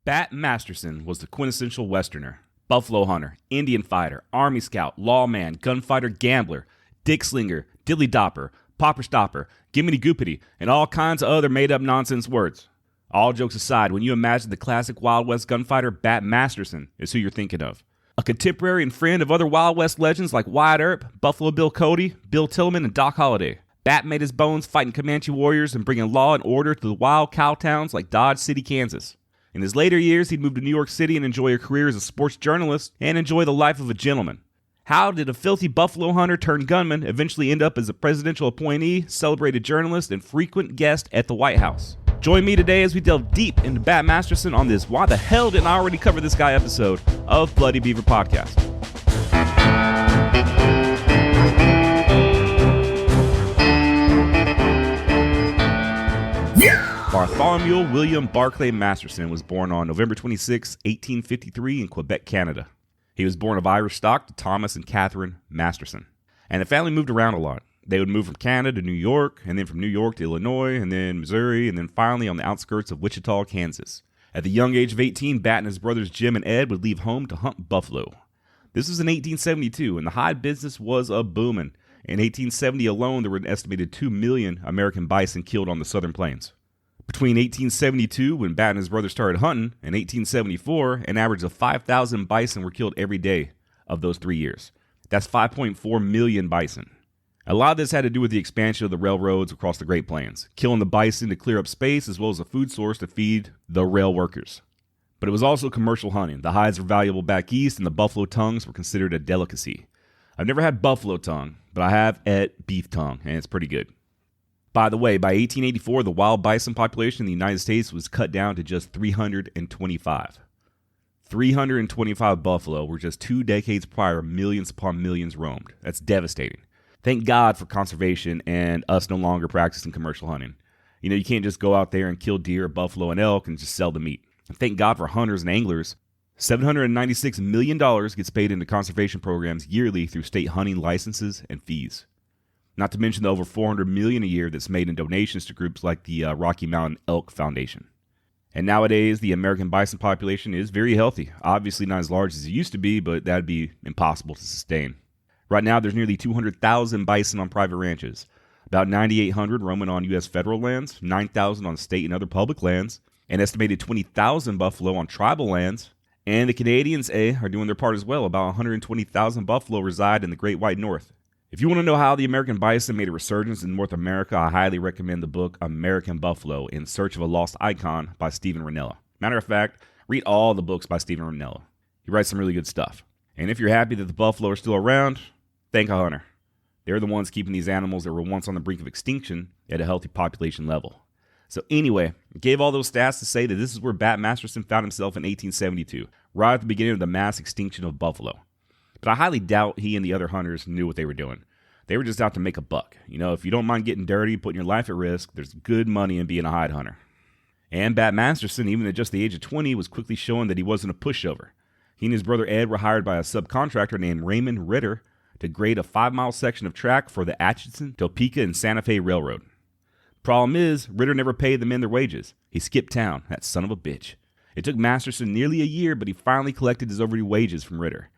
Bat Masterson was the quintessential Westerner. Buffalo hunter, Indian fighter, Army scout, lawman, gunfighter, gambler, dick slinger, dilly dopper, popper stopper, Gimminy Goopity, and all kinds of other made-up nonsense words. All jokes aside, when you imagine the classic Wild West gunfighter, Bat Masterson is who you're thinking of. A contemporary and friend of other Wild West legends like Wyatt Earp, Buffalo Bill Cody, Bill Tilghman, and Doc Holliday. Bat made his bones fighting Comanche warriors and bringing law and order to the wild cow towns like Dodge City, Kansas. In his later years, he'd move to New York City and enjoy a career as a sports journalist and enjoy the life of a gentleman. How did a filthy buffalo hunter turned gunman eventually end up as a presidential appointee, celebrated journalist, and frequent guest at the White House? Join me today as we delve deep into Bat Masterson on this Why the Hell Didn't I Already Cover This Guy episode of Bloody Beaver Podcast. Bartholomew William Barclay Masterson was born on November 26, 1853 in Quebec, Canada. He was born of Irish stock to Thomas and Catherine Masterson. And the family moved around a lot. They would move from Canada to New York, and then from New York to Illinois, and then Missouri, and then finally on the outskirts of Wichita, Kansas. At the young age of 18, Bat and his brothers Jim and Ed would leave home to hunt buffalo. This was in 1872, and the hide business was a-booming. In 1870 alone, there were an estimated 2 million American bison killed on the southern plains. Between 1872, when Bat and his brothers started hunting, and 1874, an average of 5,000 bison were killed every day of those 3 years. That's 5.4 million bison. A lot of this had to do with the expansion of the railroads across the Great Plains, killing the bison to clear up space as well as a food source to feed the rail workers. But it was also commercial hunting. The hides were valuable back east, and the buffalo tongues were considered a delicacy. I've never had buffalo tongue, but I have ate beef tongue, and it's pretty good. By the way, by 1884, the wild bison population in the United States was cut down to just 325. 325 buffalo, where just 2 decades prior, millions upon millions roamed. That's devastating. Thank God for conservation and us no longer practicing commercial hunting. You know, you can't just go out there and kill deer, buffalo, and elk and just sell the meat. And thank God for hunters and anglers. $796 million gets paid into conservation programs yearly through state hunting licenses and fees. Not to mention the over $400 million a year that's made in donations to groups like the Rocky Mountain Elk Foundation. And nowadays, the American bison population is very healthy. Obviously not as large as it used to be, but that'd be impossible to sustain. Right now, there's nearly 200,000 bison on private ranches, about 9,800 roaming on U.S. federal lands, 9,000 on state and other public lands, an estimated 20,000 buffalo on tribal lands, and the Canadians are doing their part as well. About 120,000 buffalo reside in the Great White North. If you want to know how the American bison made a resurgence in North America, I highly recommend the book American Buffalo: In Search of a Lost Icon by Stephen Rinella. Matter of fact, read all the books by Stephen Rinella. He writes some really good stuff. And if you're happy that the buffalo are still around, thank a hunter. They're the ones keeping these animals that were once on the brink of extinction at a healthy population level. So anyway, I gave all those stats to say that this is where Bat Masterson found himself in 1872, right at the beginning of the mass extinction of buffalo. But I highly doubt he and the other hunters knew what they were doing. They were just out to make a buck. You know, if you don't mind getting dirty, putting your life at risk, there's good money in being a hide hunter. And Bat Masterson, even at just the age of 20, was quickly showing that he wasn't a pushover. He and his brother Ed were hired by a subcontractor named Raymond Ritter to grade a 5-mile section of track for the Atchison, Topeka, and Santa Fe Railroad. Problem is, Ritter never paid the men their wages. He skipped town, that son of a bitch. It took Masterson nearly a year, but he finally collected his overdue wages from Ritter.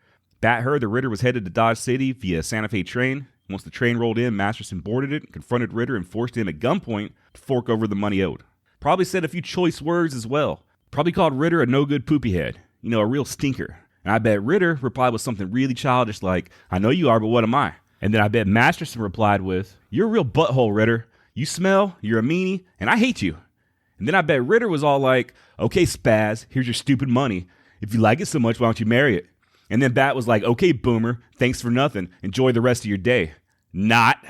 Bat heard that Ritter was headed to Dodge City via Santa Fe train. Once the train rolled in, Masterson boarded it, confronted Ritter, and forced him at gunpoint to fork over the money owed. Probably said a few choice words as well. Probably called Ritter a no-good poopy head. You know, a real stinker. And I bet Ritter replied with something really childish like, "I know you are, but what am I?" And then I bet Masterson replied with, "You're a real butthole, Ritter. You smell, you're a meanie, and I hate you." And then I bet Ritter was all like, "Okay, spaz, here's your stupid money. If you like it so much, why don't you marry it?" And then Bat was like, "Okay, boomer, thanks for nothing. Enjoy the rest of your day." Not.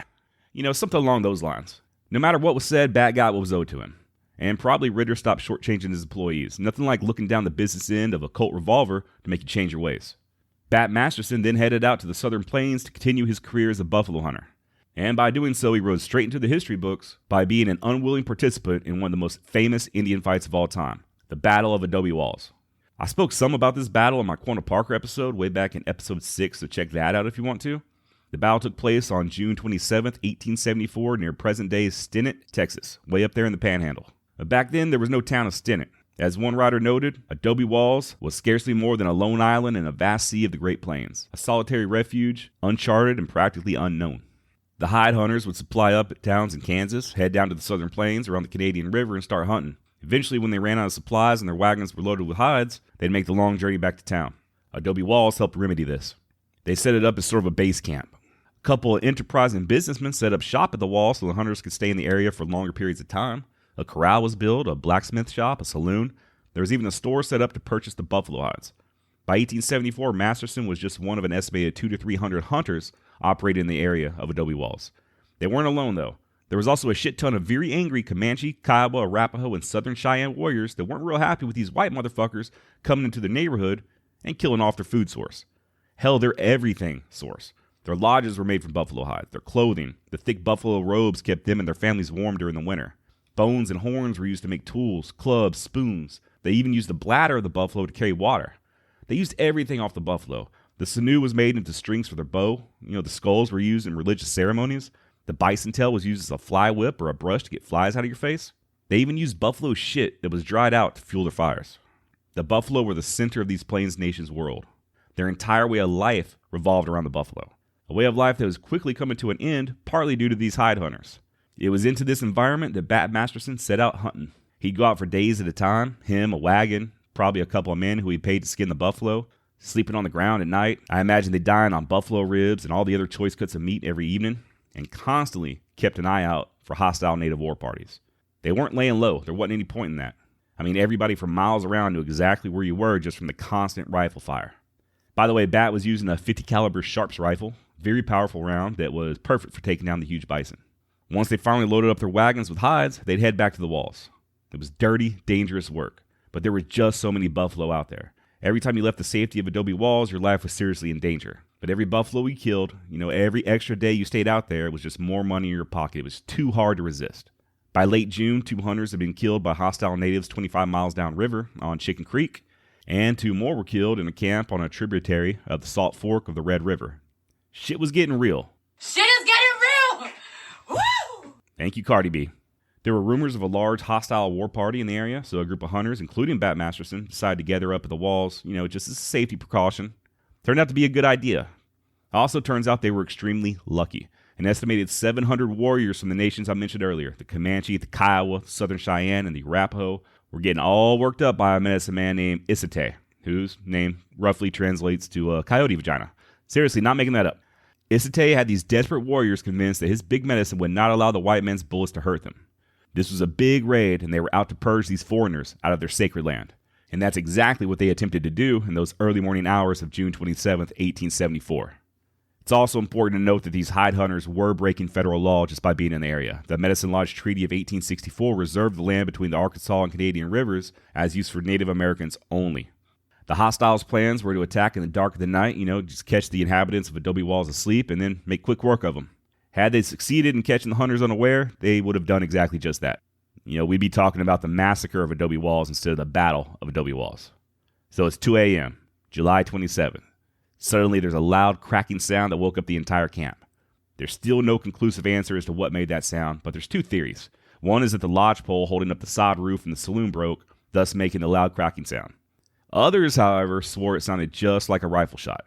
You know, something along those lines. No matter what was said, Bat got what was owed to him. And probably Ritter stopped shortchanging his employees. Nothing like looking down the business end of a Colt revolver to make you change your ways. Bat Masterson then headed out to the southern plains to continue his career as a buffalo hunter. And by doing so, he rose straight into the history books by being an unwilling participant in one of the most famous Indian fights of all time, the Battle of Adobe Walls. I spoke some about this battle in my Quanah Parker episode way back in episode 6, so check that out if you want to. The battle took place on June 27th, 1874, near present-day Stinnett, Texas, way up there in the Panhandle. But back then, there was no town of Stinnett. As one writer noted, Adobe Walls was scarcely more than a lone island in a vast sea of the Great Plains, a solitary refuge, uncharted and practically unknown. The hide hunters would supply up at towns in Kansas, head down to the southern plains around the Canadian River and start hunting. Eventually, when they ran out of supplies and their wagons were loaded with hides, they'd make the long journey back to town. Adobe Walls helped remedy this. They set it up as sort of a base camp. A couple of enterprising businessmen set up shop at the wall so the hunters could stay in the area for longer periods of time. A corral was built, a blacksmith shop, a saloon. There was even a store set up to purchase the buffalo hides. By 1874, Masterson was just one of an estimated 200 to 300 hunters operating in the area of Adobe Walls. They weren't alone, though. There was also a shit ton of very angry Comanche, Kiowa, Arapaho, and Southern Cheyenne warriors that weren't real happy with these white motherfuckers coming into their neighborhood and killing off their food source. Hell, their everything source. Their lodges were made from buffalo hide. Their clothing, the thick buffalo robes kept them and their families warm during the winter. Bones and horns were used to make tools, clubs, spoons. They even used the bladder of the buffalo to carry water. They used everything off the buffalo. The sinew was made into strings for their bow. The skulls were used in religious ceremonies. The bison tail was used as a fly whip or a brush to get flies out of your face. They even used buffalo shit that was dried out to fuel their fires. The buffalo were the center of these Plains nations' world. Their entire way of life revolved around the buffalo. A way of life that was quickly coming to an end, partly due to these hide hunters. It was into this environment that Bat Masterson set out hunting. He'd go out for days at a time, him, a wagon, probably a couple of men who he paid to skin the buffalo, sleeping on the ground at night. I imagine they dined on buffalo ribs and all the other choice cuts of meat every evening, and constantly kept an eye out for hostile native war parties. They weren't laying low. There wasn't any point in that. I mean, everybody from miles around knew exactly where you were just from the constant rifle fire. By the way, Bat was using a 50 caliber Sharps rifle, very powerful round that was perfect for taking down the huge bison. Once they finally loaded up their wagons with hides, they'd head back to the walls. It was dirty, dangerous work, but there were just so many buffalo out there. Every time you left the safety of Adobe Walls, your life was seriously in danger. But every buffalo you killed, every extra day you stayed out there, was just more money in your pocket. It was too hard to resist. By late June, 2 hunters had been killed by hostile natives 25 miles downriver on Chicken Creek, and 2 more were killed in a camp on a tributary of the Salt Fork of the Red River. Shit was getting real. Shit is getting real! Woo! Thank you, Cardi B. There were rumors of a large hostile war party in the area, so a group of hunters, including Bat Masterson, decided to gather up at the walls, just as a safety precaution. Turned out to be a good idea. Also turns out they were extremely lucky. An estimated 700 warriors from the nations I mentioned earlier, the Comanche, the Kiowa, the Southern Cheyenne, and the Arapaho, were getting all worked up by a medicine man named Isite, whose name roughly translates to coyote vagina. Seriously, not making that up. Isite had these desperate warriors convinced that his big medicine would not allow the white man's bullets to hurt them. This was a big raid, and they were out to purge these foreigners out of their sacred land. And that's exactly what they attempted to do in those early morning hours of June 27, 1874. It's also important to note that these hide hunters were breaking federal law just by being in the area. The Medicine Lodge Treaty of 1864 reserved the land between the Arkansas and Canadian rivers as used for Native Americans only. The hostiles' plans were to attack in the dark of the night, just catch the inhabitants of Adobe Walls asleep and then make quick work of them. Had they succeeded in catching the hunters unaware, they would have done exactly just that. We'd be talking about the massacre of Adobe Walls instead of the battle of Adobe Walls. So it's 2 a.m., July 27th. Suddenly there's a loud cracking sound that woke up the entire camp. There's still no conclusive answer as to what made that sound, but there's 2 theories. One is that the lodge pole holding up the sod roof in the saloon broke, thus making the loud cracking sound. Others, however, swore it sounded just like a rifle shot.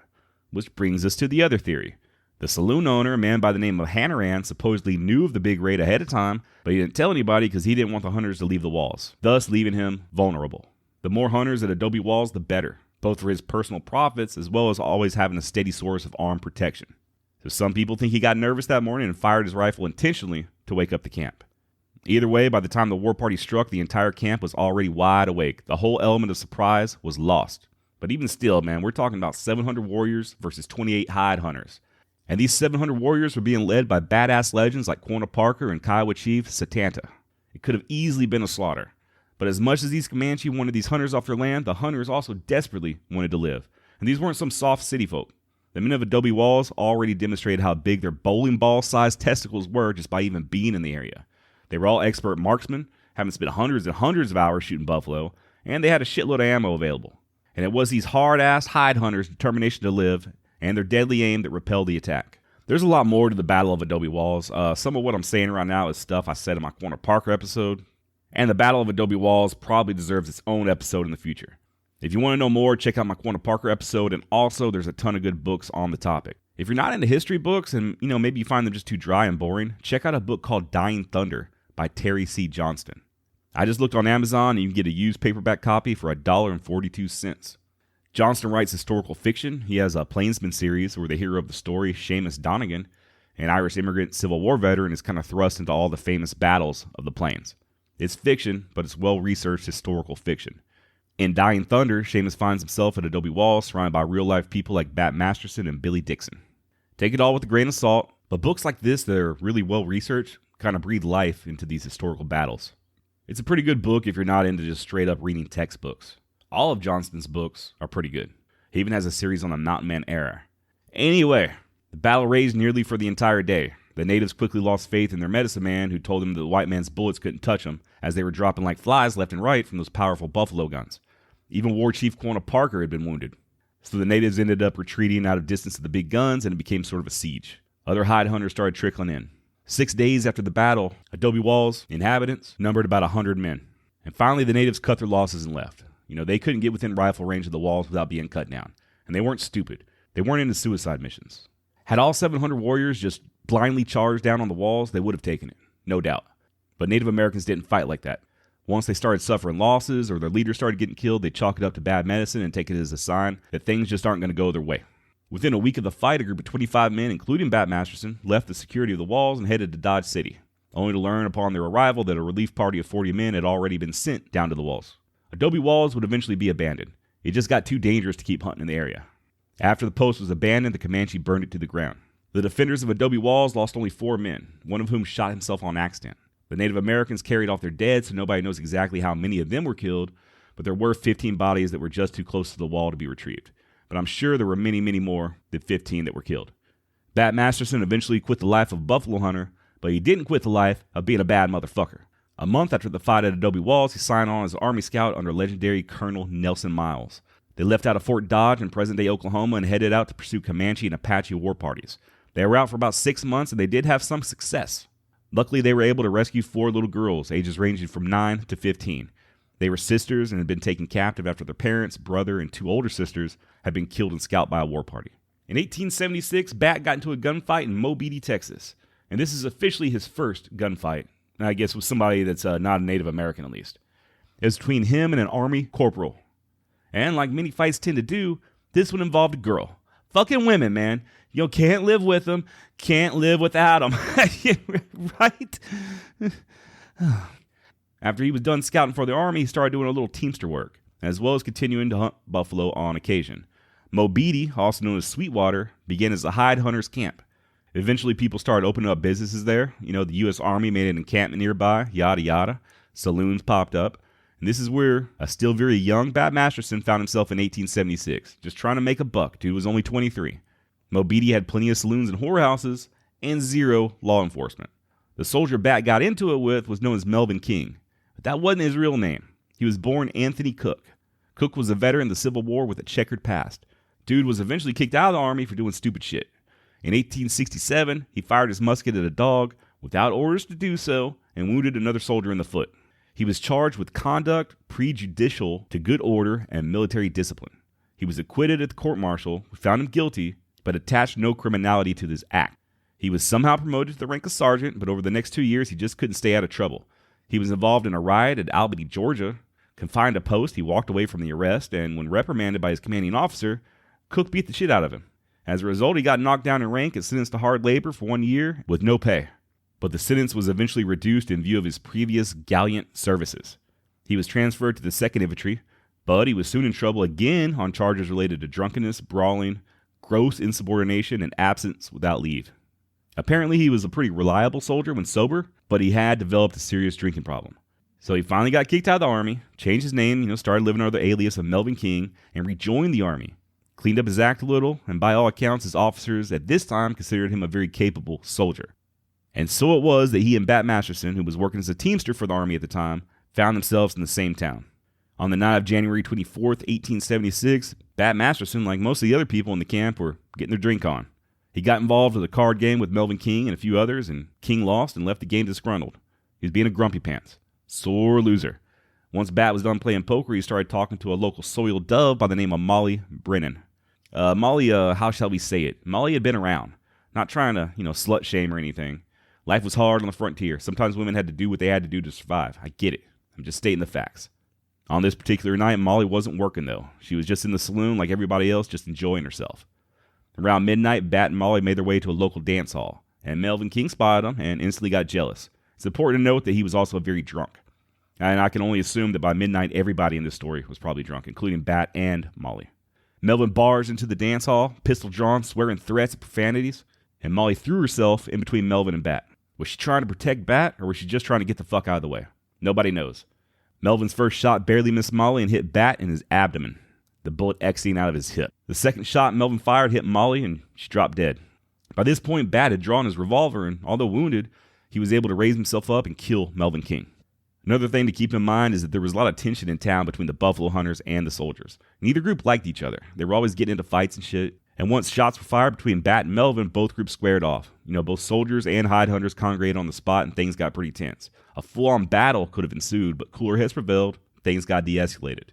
Which brings us to the other theory. The saloon owner, a man by the name of Hannaran, supposedly knew of the big raid ahead of time, but he didn't tell anybody because he didn't want the hunters to leave the walls, thus leaving him vulnerable. The more hunters at Adobe Walls, the better, both for his personal profits as well as always having a steady source of armed protection. So some people think he got nervous that morning and fired his rifle intentionally to wake up the camp. Either way, by the time the war party struck, the entire camp was already wide awake. The whole element of surprise was lost. But even still, man, we're talking about 700 warriors versus 28 hide hunters. And these 700 warriors were being led by badass legends like Quanah Parker and Kiowa Chief Satanta. It could have easily been a slaughter. But as much as these Comanche wanted these hunters off their land, the hunters also desperately wanted to live. And these weren't some soft city folk. The men of Adobe Walls already demonstrated how big their bowling ball-sized testicles were just by even being in the area. They were all expert marksmen, having spent hundreds and hundreds of hours shooting buffalo, and they had a shitload of ammo available. And it was these hard-ass hide hunters' determination to live and their deadly aim that repelled the attack. There's a lot more to the Battle of Adobe Walls. Some of what I'm saying right now is stuff I said in my Quanah Parker episode. And the Battle of Adobe Walls probably deserves its own episode in the future. If you want to know more, check out my Quanah Parker episode, and also there's a ton of good books on the topic. If you're not into history books and, maybe you find them just too dry and boring, check out a book called Dying Thunder by Terry C. Johnston. I just looked on Amazon and you can get a used paperback copy for $1.42. Johnston writes historical fiction. He has a Plainsman series where the hero of the story, Seamus Donegan, an Irish immigrant Civil War veteran, is kind of thrust into all the famous battles of the Plains. It's fiction, but it's well-researched historical fiction. In Dying Thunder, Seamus finds himself at Adobe Walls surrounded by real-life people like Bat Masterson and Billy Dixon. Take it all with a grain of salt, but books like this that are really well-researched kind of breathe life into these historical battles. It's a pretty good book if you're not into just straight-up reading textbooks. All of Johnston's books are pretty good. He even has a series on the Mountain Man era. Anyway, the battle raged nearly for the entire day. The natives quickly lost faith in their medicine man, who told them that the white man's bullets couldn't touch them, as they were dropping like flies left and right from those powerful buffalo guns. Even War Chief Quanah Parker had been wounded. So the natives ended up retreating out of distance of the big guns, and it became sort of a siege. Other hide hunters started trickling in. 6 days after the battle, Adobe Walls' inhabitants numbered about 100 men. And finally, the natives cut their losses and left. They couldn't get within rifle range of the walls without being cut down. And they weren't stupid. They weren't into suicide missions. Had all 700 warriors just blindly charged down on the walls, they would have taken it, no doubt. But Native Americans didn't fight like that. Once they started suffering losses or their leaders started getting killed, they chalk it up to bad medicine and take it as a sign that things just aren't going to go their way. Within a week of the fight, a group of 25 men, including Bat Masterson, left the security of the walls and headed to Dodge City, only to learn upon their arrival that a relief party of 40 men had already been sent down to the walls. Adobe Walls would eventually be abandoned. It just got too dangerous to keep hunting in the area. After the post was abandoned, the Comanche burned it to the ground. The defenders of Adobe Walls lost only 4 men, one of whom shot himself on accident. The Native Americans carried off their dead, so nobody knows exactly how many of them were killed, but there were 15 bodies that were just too close to the wall to be retrieved. But I'm sure there were many, many more than 15 that were killed. Bat Masterson eventually quit the life of a buffalo hunter, but he didn't quit the life of being a bad motherfucker. A month after the fight at Adobe Walls, he signed on as an Army Scout under legendary Colonel Nelson Miles. They left out of Fort Dodge in present-day Oklahoma and headed out to pursue Comanche and Apache war parties. They were out for about 6 months, and they did have some success. Luckily, they were able to rescue 4 little girls, ages ranging from 9 to 15. They were sisters and had been taken captive after their parents, brother, and 2 older sisters had been killed and scalped by a war party. In 1876, Bat got into a gunfight in Mobeetie, Texas. And this is officially his first gunfight, I guess with somebody that's not a Native American at least. It was between him and an Army corporal. And like many fights tend to do, this one involved a girl. Fucking women, man. Can't live with them, can't live without them. Right? After he was done scouting for the Army, he started doing a little teamster work, as well as continuing to hunt buffalo on occasion. Mobeetie, also known as Sweetwater, began as a hide hunter's camp. Eventually, people started opening up businesses there. The U.S. Army made an encampment nearby, yada yada. Saloons popped up. And this is where a still very young Bat Masterson found himself in 1876, just trying to make a buck. Dude was only 23. Mobeetie had plenty of saloons and whorehouses, and 0 law enforcement. The soldier Bat got into it with was known as Melvin King, but that wasn't his real name. He was born Anthony Cook. Cook was a veteran of the Civil War with a checkered past. Dude was eventually kicked out of the Army for doing stupid shit. In 1867, he fired his musket at a dog without orders to do so and wounded another soldier in the foot. He was charged with conduct prejudicial to good order and military discipline. He was acquitted at the court-martial, who found him guilty, but attached no criminality to this act. He was somehow promoted to the rank of sergeant, but over the next 2 years, he just couldn't stay out of trouble. He was involved in a riot at Albany, Georgia. Confined to post, he walked away from the arrest, and when reprimanded by his commanding officer, Cook beat the shit out of him. As a result, he got knocked down in rank and sentenced to hard labor for 1 year with no pay. But the sentence was eventually reduced in view of his previous gallant services. He was transferred to the 2nd Infantry, but he was soon in trouble again on charges related to drunkenness, brawling, gross insubordination, and absence without leave. Apparently, he was a pretty reliable soldier when sober, but he had developed a serious drinking problem. So he finally got kicked out of the Army, changed his name, started living under the alias of Melvin King, and rejoined the Army. Cleaned up his act a little, and by all accounts, his officers at this time considered him a very capable soldier. And so it was that he and Bat Masterson, who was working as a teamster for the Army at the time, found themselves in the same town. On the night of January 24th, 1876, Bat Masterson, like most of the other people in the camp, were getting their drink on. He got involved with a card game with Melvin King and a few others, and King lost and left the game disgruntled. He was being a grumpy pants. Sore loser. Once Bat was done playing poker, he started talking to a local soiled dove by the name of Molly Brennan. Molly, how shall we say it? Molly had been around. Not trying to, slut shame or anything. Life was hard on the frontier. Sometimes women had to do what they had to do to survive. I get it. I'm just stating the facts. On this particular night, Molly wasn't working, though. She was just in the saloon like everybody else, just enjoying herself. Around midnight, Bat and Molly made their way to a local dance hall, and Melvin King spotted them and instantly got jealous. It's important to note that he was also very drunk. And I can only assume that by midnight, everybody in this story was probably drunk, including Bat and Molly. Melvin barged into the dance hall, pistol drawn, swearing threats and profanities, and Molly threw herself in between Melvin and Bat. Was she trying to protect Bat, or was she just trying to get the fuck out of the way? Nobody knows. Melvin's first shot barely missed Molly and hit Bat in his abdomen, the bullet exiting out of his hip. The second shot Melvin fired hit Molly, and she dropped dead. By this point, Bat had drawn his revolver, and although wounded, he was able to raise himself up and kill Melvin King. Another thing to keep in mind is that there was a lot of tension in town between the Buffalo Hunters and the soldiers. Neither group liked each other. They were always getting into fights and shit. And once shots were fired between Bat and Melvin, both groups squared off. Both soldiers and hide hunters congregated on the spot, and things got pretty tense. A full-on battle could have ensued, but cooler heads prevailed. Things got de-escalated.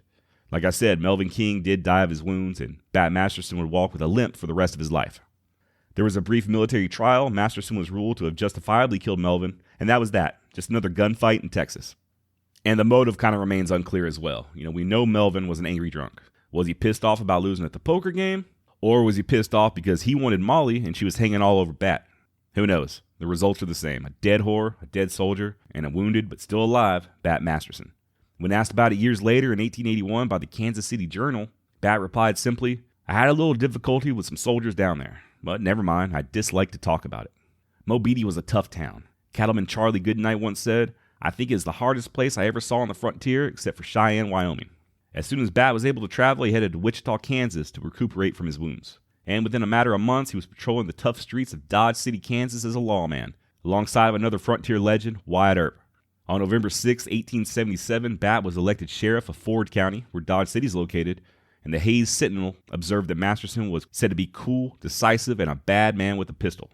Like I said, Melvin King did die of his wounds, and Bat Masterson would walk with a limp for the rest of his life. There was a brief military trial. Masterson was ruled to have justifiably killed Melvin, and that was that. Just another gunfight in Texas. And the motive kind of remains unclear as well. We know Melvin was an angry drunk. Was he pissed off about losing at the poker game? Or was he pissed off because he wanted Molly and she was hanging all over Bat? Who knows? The results are the same. A dead whore, a dead soldier, and a wounded but still alive Bat Masterson. When asked about it years later in 1881 by the Kansas City Journal, Bat replied simply, "I had a little difficulty with some soldiers down there, but never mind, I dislike to talk about it." Mobeetie was a tough town. Cattleman Charlie Goodnight once said, "I think it's the hardest place I ever saw on the frontier except for Cheyenne, Wyoming." As soon as Bat was able to travel, he headed to Wichita, Kansas to recuperate from his wounds. And within a matter of months, he was patrolling the tough streets of Dodge City, Kansas as a lawman, alongside of another frontier legend, Wyatt Earp. On November 6, 1877, Bat was elected sheriff of Ford County, where Dodge City is located, and the Hayes Sentinel observed that Masterson was said to be cool, decisive, and a bad man with a pistol.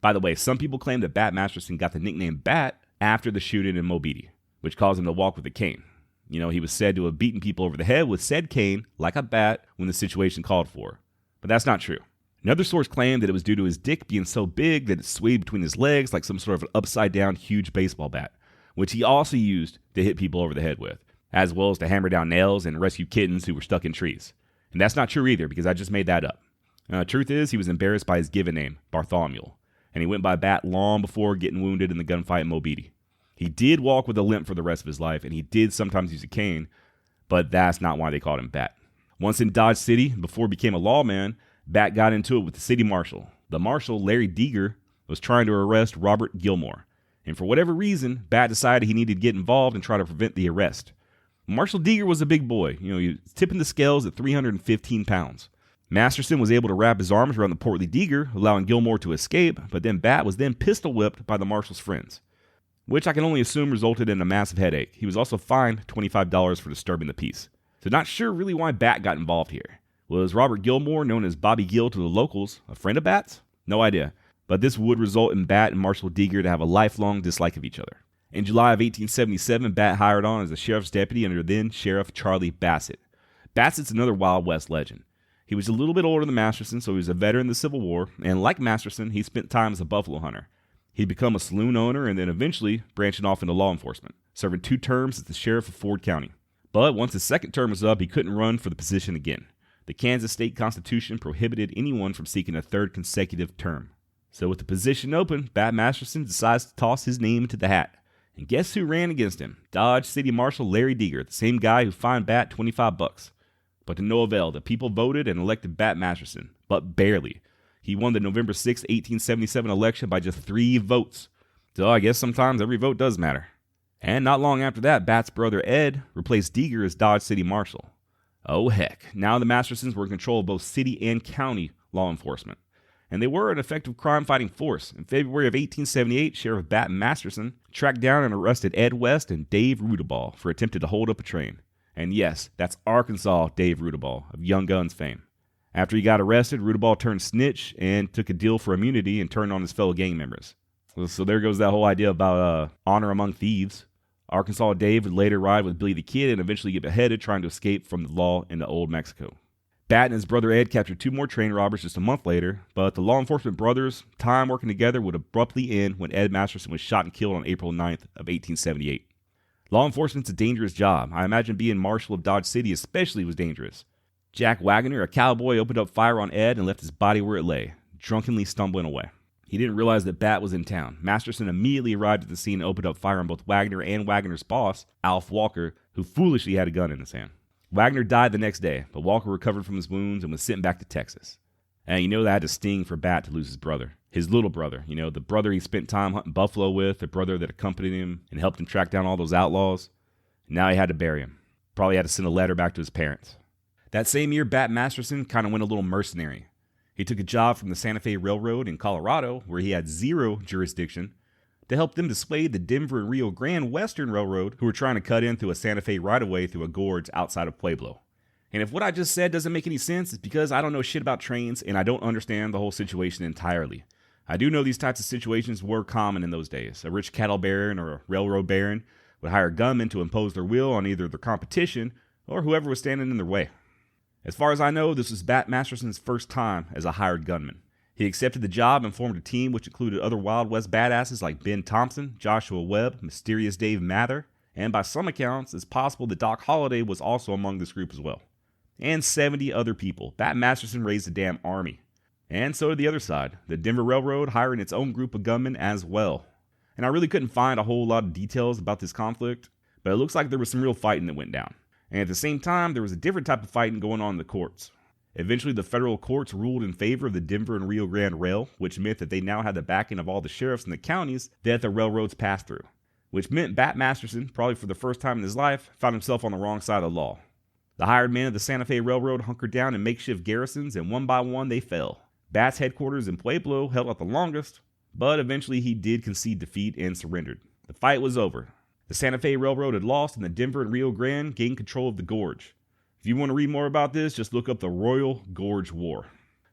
By the way, some people claim that Bat Masterson got the nickname Bat after the shooting in Mobeetie, which caused him to walk with a cane. He was said to have beaten people over the head with said cane, like a bat, when the situation called for. But that's not true. Another source claimed that it was due to his dick being so big that it swayed between his legs like some sort of an upside-down huge baseball bat, which he also used to hit people over the head with, as well as to hammer down nails and rescue kittens who were stuck in trees. And that's not true either, because I just made that up. Truth is, he was embarrassed by his given name, Bartholomew, and he went by Bat long before getting wounded in the gunfight in Mobeetie. He did walk with a limp for the rest of his life, and he did sometimes use a cane, but that's not why they called him Bat. Once in Dodge City, before he became a lawman, Bat got into it with the city marshal. The marshal, Larry Deeger, was trying to arrest Robert Gilmore, and for whatever reason, Bat decided he needed to get involved and try to prevent the arrest. Marshal Deeger was a big boy, he was tipping the scales at 315 pounds. Masterson was able to wrap his arms around the portly Deeger, allowing Gilmore to escape, but then Bat was then pistol whipped by the marshal's friends, which I can only assume resulted in a massive headache. He was also fined $25 for disturbing the peace. So not sure really why Bat got involved here. Was Robert Gilmore, known as Bobby Gill to the locals, a friend of Bat's? No idea. But this would result in Bat and Marshal Deeger to have a lifelong dislike of each other. In July of 1877, Bat hired on as a sheriff's deputy under then Sheriff Charlie Bassett. Bassett's another Wild West legend. He was a little bit older than Masterson, so he was a veteran in the Civil War, and like Masterson, he spent time as a buffalo hunter. He'd become a saloon owner and then eventually branching off into law enforcement, serving 2 terms as the sheriff of Ford County. But once his second term was up, he couldn't run for the position again. The Kansas state constitution prohibited anyone from seeking a 3rd consecutive term. So with the position open, Bat Masterson decides to toss his name into the hat. And guess who ran against him? Dodge City Marshal Larry Deeger, the same guy who fined Bat $25. But to no avail, the people voted and elected Bat Masterson, but barely. He won the November 6, 1877 election by just 3 votes. So I guess sometimes every vote does matter. And not long after that, Bat's brother Ed replaced Deeger as Dodge City Marshal. Oh heck, now the Mastersons were in control of both city and county law enforcement. And they were an effective crime-fighting force. In February of 1878, Sheriff Bat Masterson tracked down and arrested Ed West and Dave Rudaball for attempting to hold up a train. And yes, that's Arkansas Dave Rudaball of Young Guns fame. After he got arrested, Rudaball turned snitch and took a deal for immunity and turned on his fellow gang members. So there goes that whole idea about honor among thieves. Arkansas Dave would later ride with Billy the Kid and eventually get beheaded trying to escape from the law into Old Mexico. Bat and his brother Ed captured 2 more train robbers just a month later, but the law enforcement brothers' time working together would abruptly end when Ed Masterson was shot and killed on April 9th of 1878. Law enforcement's a dangerous job. I imagine being marshal of Dodge City especially was dangerous. Jack Wagner, a cowboy, opened up fire on Ed and left his body where it lay, drunkenly stumbling away. He didn't realize that Bat was in town. Masterson immediately arrived at the scene and opened up fire on both Wagner and Wagner's boss, Alf Walker, who foolishly had a gun in his hand. Wagner died the next day, but Walker recovered from his wounds and was sent back to Texas. And that had to sting for Bat to lose his brother. His little brother, the brother he spent time hunting buffalo with, the brother that accompanied him and helped him track down all those outlaws. Now he had to bury him. Probably had to send a letter back to his parents. That same year, Bat Masterson kind of went a little mercenary. He took a job from the Santa Fe Railroad in Colorado, where he had 0 jurisdiction, to help them dissuade the Denver and Rio Grande Western Railroad, who were trying to cut in through a Santa Fe right-of-way through a gorge outside of Pueblo. And if what I just said doesn't make any sense, it's because I don't know shit about trains and I don't understand the whole situation entirely. I do know these types of situations were common in those days. A rich cattle baron or a railroad baron would hire gunmen to impose their will on either their competition or whoever was standing in their way. As far as I know, this was Bat Masterson's first time as a hired gunman. He accepted the job and formed a team which included other Wild West badasses like Ben Thompson, Joshua Webb, Mysterious Dave Mather, and by some accounts, it's possible that Doc Holliday was also among this group as well. And 70 other people. Bat Masterson raised a damn army. And so did the other side, the Denver Railroad hiring its own group of gunmen as well. And I really couldn't find a whole lot of details about this conflict, but it looks like there was some real fighting that went down. And at the same time, there was a different type of fighting going on in the courts. Eventually, the federal courts ruled in favor of the Denver and Rio Grande Rail, which meant that they now had the backing of all the sheriffs in the counties that the railroads passed through. Which meant Bat Masterson, probably for the first time in his life, found himself on the wrong side of the law. The hired men of the Santa Fe Railroad hunkered down in makeshift garrisons, and one by one they fell. Bat's headquarters in Pueblo held out the longest, but eventually he did concede defeat and surrendered. The fight was over. The Santa Fe Railroad had lost, and the Denver and Rio Grande gained control of the gorge. If you want to read more about this, just look up the Royal Gorge War.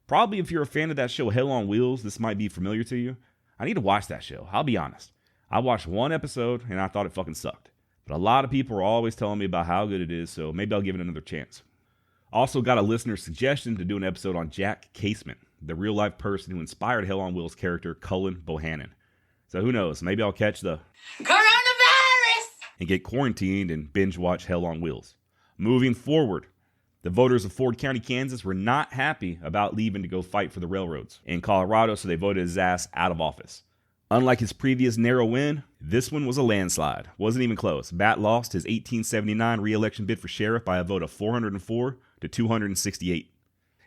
Probably if you're a fan of that show Hell on Wheels, this might be familiar to you. I need to watch that show, I'll be honest. I watched one episode and I thought it fucking sucked. But a lot of people are always telling me about how good it is, so maybe I'll give it another chance. Also got a listener's suggestion to do an episode on Jack Casement, the real-life person who inspired Hell on Wheels character Cullen Bohannon. So who knows, maybe I'll catch the Coronavirus! And get quarantined and binge watch Hell on Wheels. Moving forward, the voters of Ford County, Kansas were not happy about leaving to go fight for the railroads in Colorado, so they voted his ass out of office. Unlike his previous narrow win, this one was a landslide. Wasn't even close. Bat lost his 1879 re-election bid for sheriff by a vote of 404 to 268.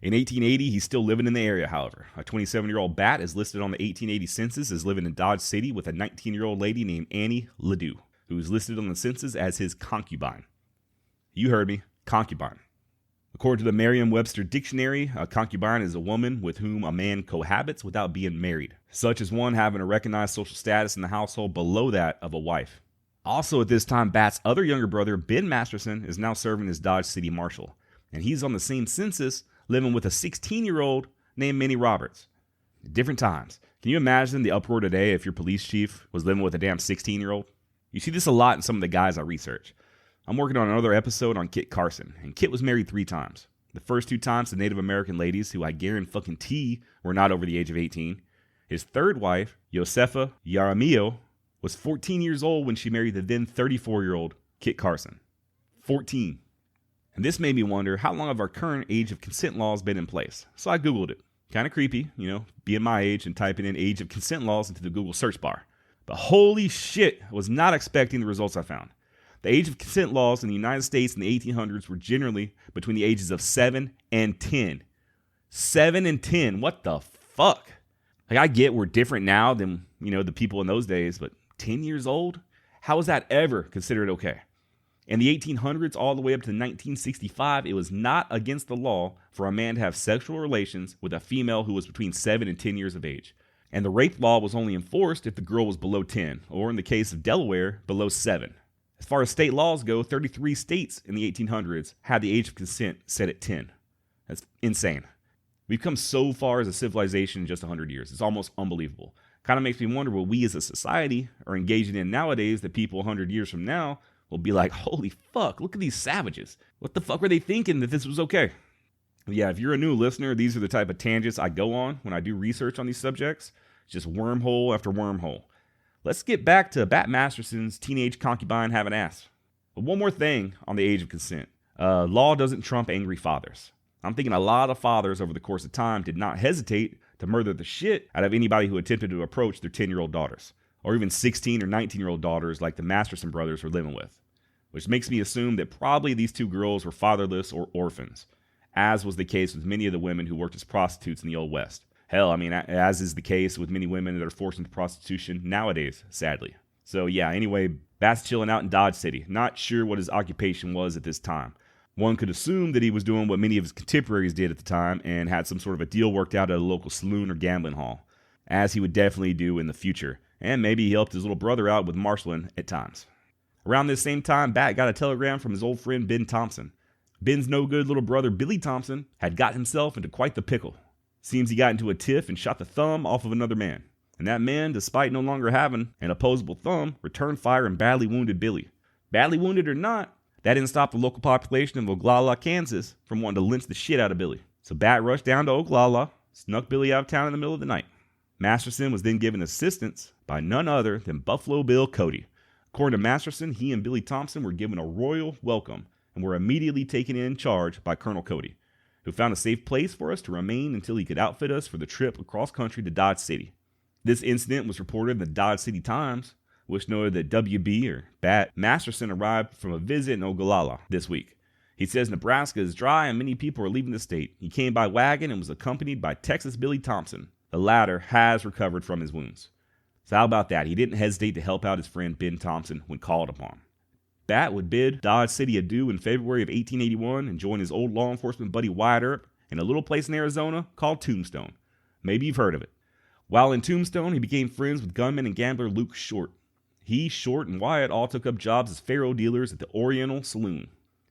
In 1880, he's still living in the area, however. A 27-year-old Bat is listed on the 1880 census as living in Dodge City with a 19-year-old lady named Annie Ledoux, who is listed on the census as his concubine. You heard me, concubine. According to the Merriam-Webster Dictionary, a concubine is a woman with whom a man cohabits without being married, such as one having a recognized social status in the household below that of a wife. Also at this time, Bat's other younger brother, Ben Masterson, is now serving as Dodge City Marshal, and he's on the same census, living with a 16-year-old named Minnie Roberts. Different times. Can you imagine the uproar today if your police chief was living with a damn 16-year-old? You see this a lot in some of the guys I research. I'm working on another episode on Kit Carson, and Kit was married 3 times. The first 2 times to Native American ladies who I guarantee were not over the age of 18. His third wife, Josefa Yaramillo, was 14 years old when she married the then 34-year-old Kit Carson. 14. And this made me wonder, how long have our current age of consent laws been in place? So I Googled it. Kind of creepy, being my age and typing in age of consent laws into the Google search bar. But holy shit, I was not expecting the results I found. The age of consent laws in the United States in the 1800s were generally between the ages of 7 and 10. 7 and 10, what the fuck? Like, I get we're different now than, the people in those days, but 10 years old? How was that ever considered okay? In the 1800s all the way up to 1965, it was not against the law for a man to have sexual relations with a female who was between 7 and 10 years of age. And the rape law was only enforced if the girl was below 10, or in the case of Delaware, below 7. As far as state laws go, 33 states in the 1800s had the age of consent set at 10. That's insane. We've come so far as a civilization in just 100 years. It's almost unbelievable. Kind of makes me wonder what we as a society are engaging in nowadays that people 100 years from now will be like, holy fuck, look at these savages. What the fuck were they thinking that this was okay? Yeah, if you're a new listener, these are the type of tangents I go on when I do research on these subjects. Just wormhole after wormhole. Let's get back to Bat Masterson's teenage concubine having ass. But one more thing on the age of consent. Law doesn't trump angry fathers. I'm thinking a lot of fathers over the course of time did not hesitate to murder the shit out of anybody who attempted to approach their 10-year-old daughters, or even 16 or 19-year-old daughters like the Masterson brothers were living with, which makes me assume that probably these two girls were fatherless or orphans, as was the case with many of the women who worked as prostitutes in the Old West. Hell, I mean, as is the case with many women that are forced into prostitution nowadays, sadly. So yeah, anyway, Bat's chilling out in Dodge City, not sure what his occupation was at this time. One could assume that he was doing what many of his contemporaries did at the time and had some sort of a deal worked out at a local saloon or gambling hall, as he would definitely do in the future, and maybe he helped his little brother out with marshaling at times. Around this same time, Bat got a telegram from his old friend Ben Thompson. Ben's no-good little brother Billy Thompson had got himself into quite the pickle. Seems he got into a tiff and shot the thumb off of another man, and that man, despite no longer having an opposable thumb, returned fire and badly wounded Billy. Badly wounded or not, that didn't stop the local population of Oglala, Kansas from wanting to lynch the shit out of Billy. So Bat rushed down to Oglala, snuck Billy out of town in the middle of the night. Masterson was then given assistance by none other than Buffalo Bill Cody. According to Masterson, he and Billy Thompson were given a royal welcome and were immediately taken in charge by Colonel Cody, who found a safe place for us to remain until he could outfit us for the trip across country to Dodge City. This incident was reported in the Dodge City Times, which noted that WB, or Bat Masterson, arrived from a visit in Ogallala this week. He says Nebraska is dry and many people are leaving the state. He came by wagon and was accompanied by Texas Billy Thompson. The latter has recovered from his wounds. So how about that? He didn't hesitate to help out his friend Ben Thompson when called upon. Bat would bid Dodge City adieu in February of 1881 and join his old law enforcement buddy Wyatt Earp in a little place in Arizona called Tombstone. Maybe you've heard of it. While in Tombstone, he became friends with gunman and gambler Luke Short. He, Short, and Wyatt all took up jobs as faro dealers at the Oriental Saloon.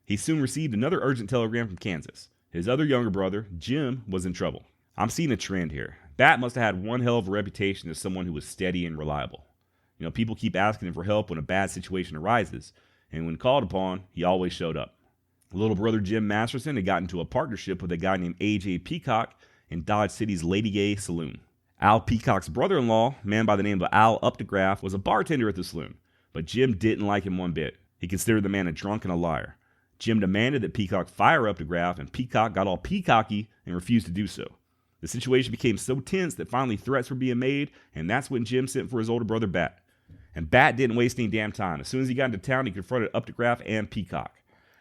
He soon received another urgent telegram from Kansas. His other younger brother, Jim, was in trouble. I'm seeing a trend here. Bat must have had one hell of a reputation as someone who was steady and reliable. You know, people keep asking him for help when a bad situation arises, and when called upon, he always showed up. Little brother Jim Masterson had gotten into a partnership with a guy named A.J. Peacock in Dodge City's Lady Gay Saloon. Al Peacock's brother-in-law, a man by the name of Al Updegraff, was a bartender at the saloon, but Jim didn't like him one bit. He considered the man a drunk and a liar. Jim demanded that Peacock fire Updegraff, and Peacock got all peacocky and refused to do so. The situation became so tense that finally threats were being made, and that's when Jim sent for his older brother Bat. And Bat didn't waste any damn time. As soon as he got into town, he confronted Updegraff and Peacock.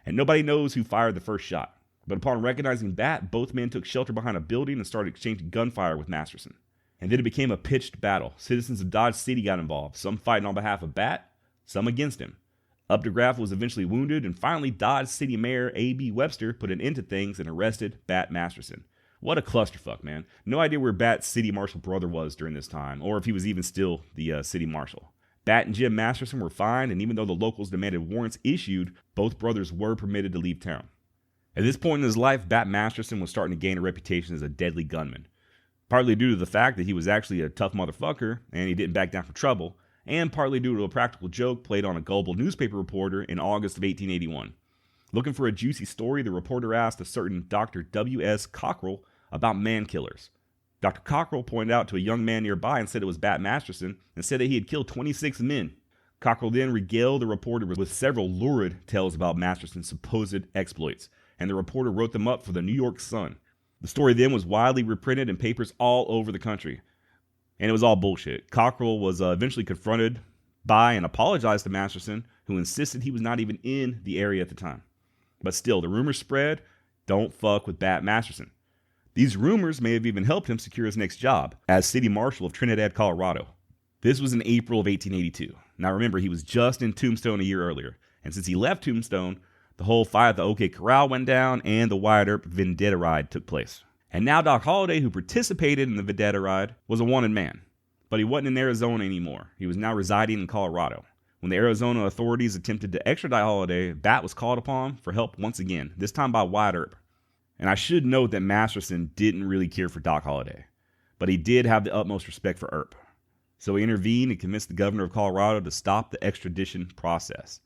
And nobody knows who fired the first shot. But upon recognizing Bat, both men took shelter behind a building and started exchanging gunfire with Masterson. And then it became a pitched battle. Citizens of Dodge City got involved, some fighting on behalf of Bat, some against him. Updegraff was eventually wounded, and finally Dodge City Mayor A.B. Webster put an end to things and arrested Bat Masterson. What a clusterfuck, man. No idea where Bat's city marshal brother was during this time, or if he was even still the city marshal. Bat and Jim Masterson were fined, and even though the locals demanded warrants issued, both brothers were permitted to leave town. At this point in his life, Bat Masterson was starting to gain a reputation as a deadly gunman. Partly due to the fact that he was actually a tough motherfucker and he didn't back down from trouble, and partly due to a practical joke played on a gullible newspaper reporter in August of 1881. Looking for a juicy story, the reporter asked a certain Dr. W.S. Cockrell about man killers. Dr. Cockrell pointed out to a young man nearby and said it was Bat Masterson and said that he had killed 26 men. Cockrell then regaled the reporter with several lurid tales about Masterson's supposed exploits, and the reporter wrote them up for the New York Sun. The story then was widely reprinted in papers all over the country. And it was all bullshit. Cockrell was eventually confronted by and apologized to Masterson, who insisted he was not even in the area at the time. But still, the rumors spread, don't fuck with Bat Masterson. These rumors may have even helped him secure his next job as city marshal of Trinidad, Colorado. This was in April of 1882. Now remember, he was just in Tombstone a year earlier. And since he left Tombstone, the whole fight at the OK Corral went down, and the Wyatt Earp vendetta ride took place. And now Doc Holliday, who participated in the vendetta ride, was a wanted man. But he wasn't in Arizona anymore. He was now residing in Colorado. When the Arizona authorities attempted to extradite Holliday, Bat was called upon for help once again, this time by Wyatt Earp. And I should note that Masterson didn't really care for Doc Holliday, but he did have the utmost respect for Earp. So he intervened and convinced the governor of Colorado to stop the extradition process.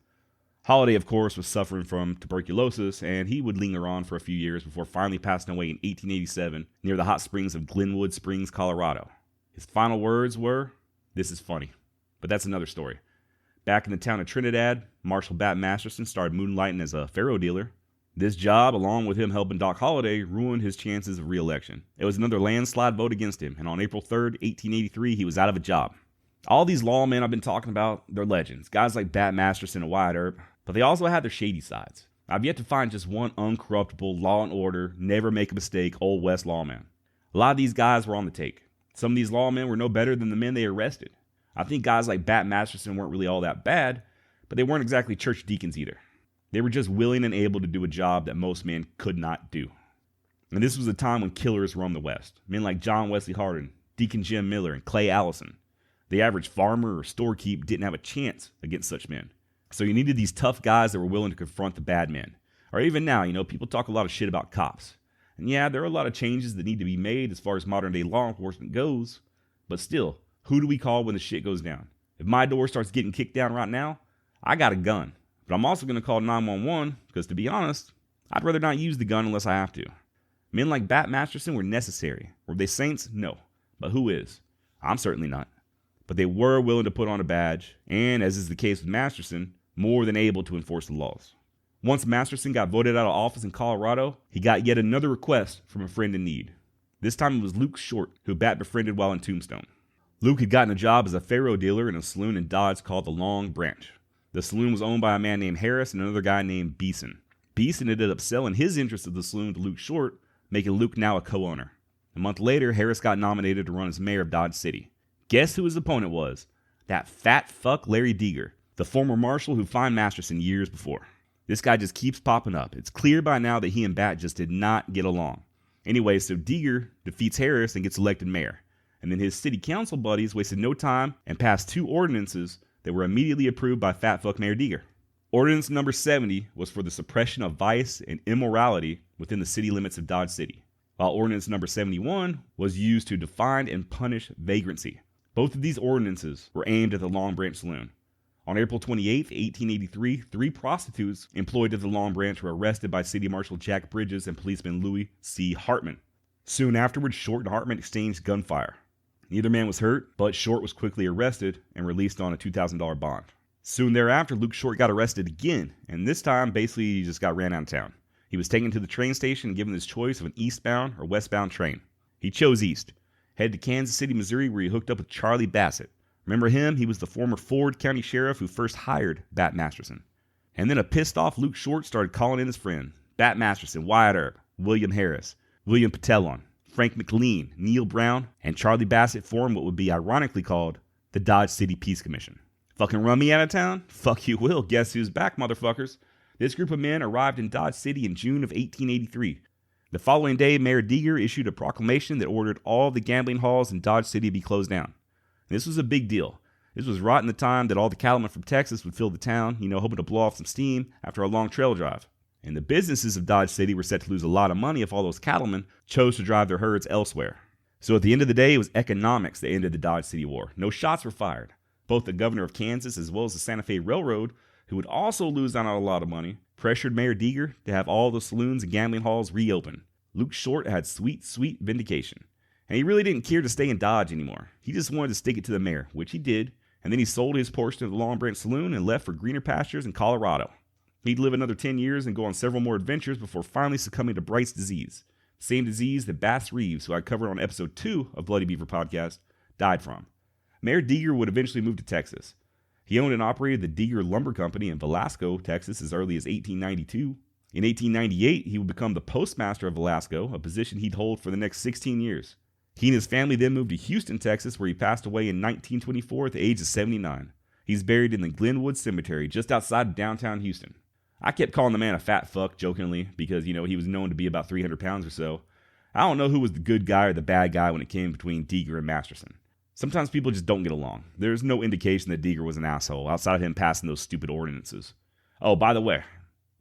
Holliday, of course, was suffering from tuberculosis, and he would linger on for a few years before finally passing away in 1887 near the hot springs of Glenwood Springs, Colorado. His final words were, "This is funny." But that's another story. Back in the town of Trinidad, Marshal Bat Masterson started moonlighting as a faro dealer. This job, along with him helping Doc Holliday, ruined his chances of re-election. It was another landslide vote against him, and on April 3rd, 1883, he was out of a job. All these lawmen I've been talking about, they're legends. Guys like Bat Masterson and Wyatt Earp, but they also had their shady sides. I've yet to find just one uncorruptible, law and order, never make a mistake, Old West lawman. A lot of these guys were on the take. Some of these lawmen were no better than the men they arrested. I think guys like Bat Masterson weren't really all that bad, but they weren't exactly church deacons either. They were just willing and able to do a job that most men could not do. And this was a time when killers roamed the West. Men like John Wesley Hardin, Deacon Jim Miller, and Clay Allison. The average farmer or storekeep didn't have a chance against such men. So you needed these tough guys that were willing to confront the bad men. Or even now, people talk a lot of shit about cops. And yeah, there are a lot of changes that need to be made as far as modern day law enforcement goes. But still, who do we call when the shit goes down? If my door starts getting kicked down right now, I got a gun. But I'm also going to call 911 because, to be honest, I'd rather not use the gun unless I have to. Men like Bat Masterson were necessary. Were they saints? No. But who is? I'm certainly not. But they were willing to put on a badge, and as is the case with Masterson, more than able to enforce the laws. Once Masterson got voted out of office in Colorado, he got yet another request from a friend in need. This time it was Luke Short, who Bat befriended while in Tombstone. Luke had gotten a job as a faro dealer in a saloon in Dodge called the Long Branch. The saloon was owned by a man named Harris and another guy named Beeson. Beeson ended up selling his interest of the saloon to Luke Short, making Luke now a co-owner. A month later, Harris got nominated to run as mayor of Dodge City. Guess who his opponent was? That fat fuck Larry Deeger, the former marshal who fined Masterson years before. This guy just keeps popping up. It's clear by now that he and Bat just did not get along. Anyway, so Deeger defeats Harris and gets elected mayor. And then his city council buddies wasted no time and passed 2 ordinances that were immediately approved by fat fuck Mayor Deeger. Ordinance number 70 was for the suppression of vice and immorality within the city limits of Dodge City, while ordinance number 71 was used to define and punish vagrancy. Both of these ordinances were aimed at the Long Branch Saloon. On April 28, 1883, 3 prostitutes employed at the Long Branch were arrested by City Marshal Jack Bridges and policeman Louis C. Hartman. Soon afterwards, Short and Hartman exchanged gunfire. Neither man was hurt, but Short was quickly arrested and released on a $2,000 bond. Soon thereafter, Luke Short got arrested again, and this time, basically, he just got ran out of town. He was taken to the train station and given his choice of an eastbound or westbound train. He chose east, headed to Kansas City, Missouri, where he hooked up with Charlie Bassett. Remember him? He was the former Ford County sheriff who first hired Bat Masterson. And then a pissed-off Luke Short started calling in his friend, Bat Masterson, Wyatt Earp, William Harris, William Patellon, Frank McLean, Neil Brown, and Charlie Bassett formed what would be ironically called the Dodge City Peace Commission. Fucking run me out of town? Fuck you will. Guess who's back, motherfuckers? This group of men arrived in Dodge City in June of 1883. The following day, Mayor Deeger issued a proclamation that ordered all the gambling halls in Dodge City be closed down. This was a big deal. This was right in the time that all the cattlemen from Texas would fill the town, hoping to blow off some steam after a long trail drive. And the businesses of Dodge City were set to lose a lot of money if all those cattlemen chose to drive their herds elsewhere. So at the end of the day, it was economics that ended the Dodge City War. No shots were fired. Both the governor of Kansas as well as the Santa Fe Railroad, who would also lose out on a lot of money, pressured Mayor Deeger to have all the saloons and gambling halls reopen. Luke Short had sweet vindication. And he really didn't care to stay in Dodge anymore. He just wanted to stick it to the mayor, which he did, and then he sold his portion of the Long Branch Saloon and left for greener pastures in Colorado. He'd live another 10 years and go on several more adventures before finally succumbing to Bright's disease. Same disease that Bass Reeves, who I covered on episode 2 of Bloody Beaver Podcast, died from. Mayor Deeger would eventually move to Texas. He owned and operated the Deeger Lumber Company in Velasco, Texas, as early as 1892. In 1898, he would become the postmaster of Velasco, a position he'd hold for the next 16 years. He and his family then moved to Houston, Texas, where he passed away in 1924 at the age of 79. He's buried in the Glenwood Cemetery just outside of downtown Houston. I kept calling the man a fat fuck jokingly because, he was known to be about 300 pounds or so. I don't know who was the good guy or the bad guy when it came between Deeger and Masterson. Sometimes people just don't get along. There's no indication that Deeger was an asshole outside of him passing those stupid ordinances. Oh, by the way,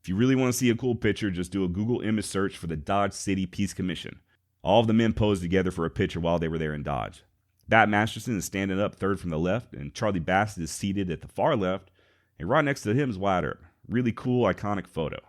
if you really want to see a cool picture, just do a Google image search for the Dodge City Peace Commission. All of the men posed together for a picture while they were there in Dodge. Bat Masterson is standing up third from the left, and Charlie Bassett is seated at the far left, and right next to him is Wyatt Earp. Really cool, iconic photo.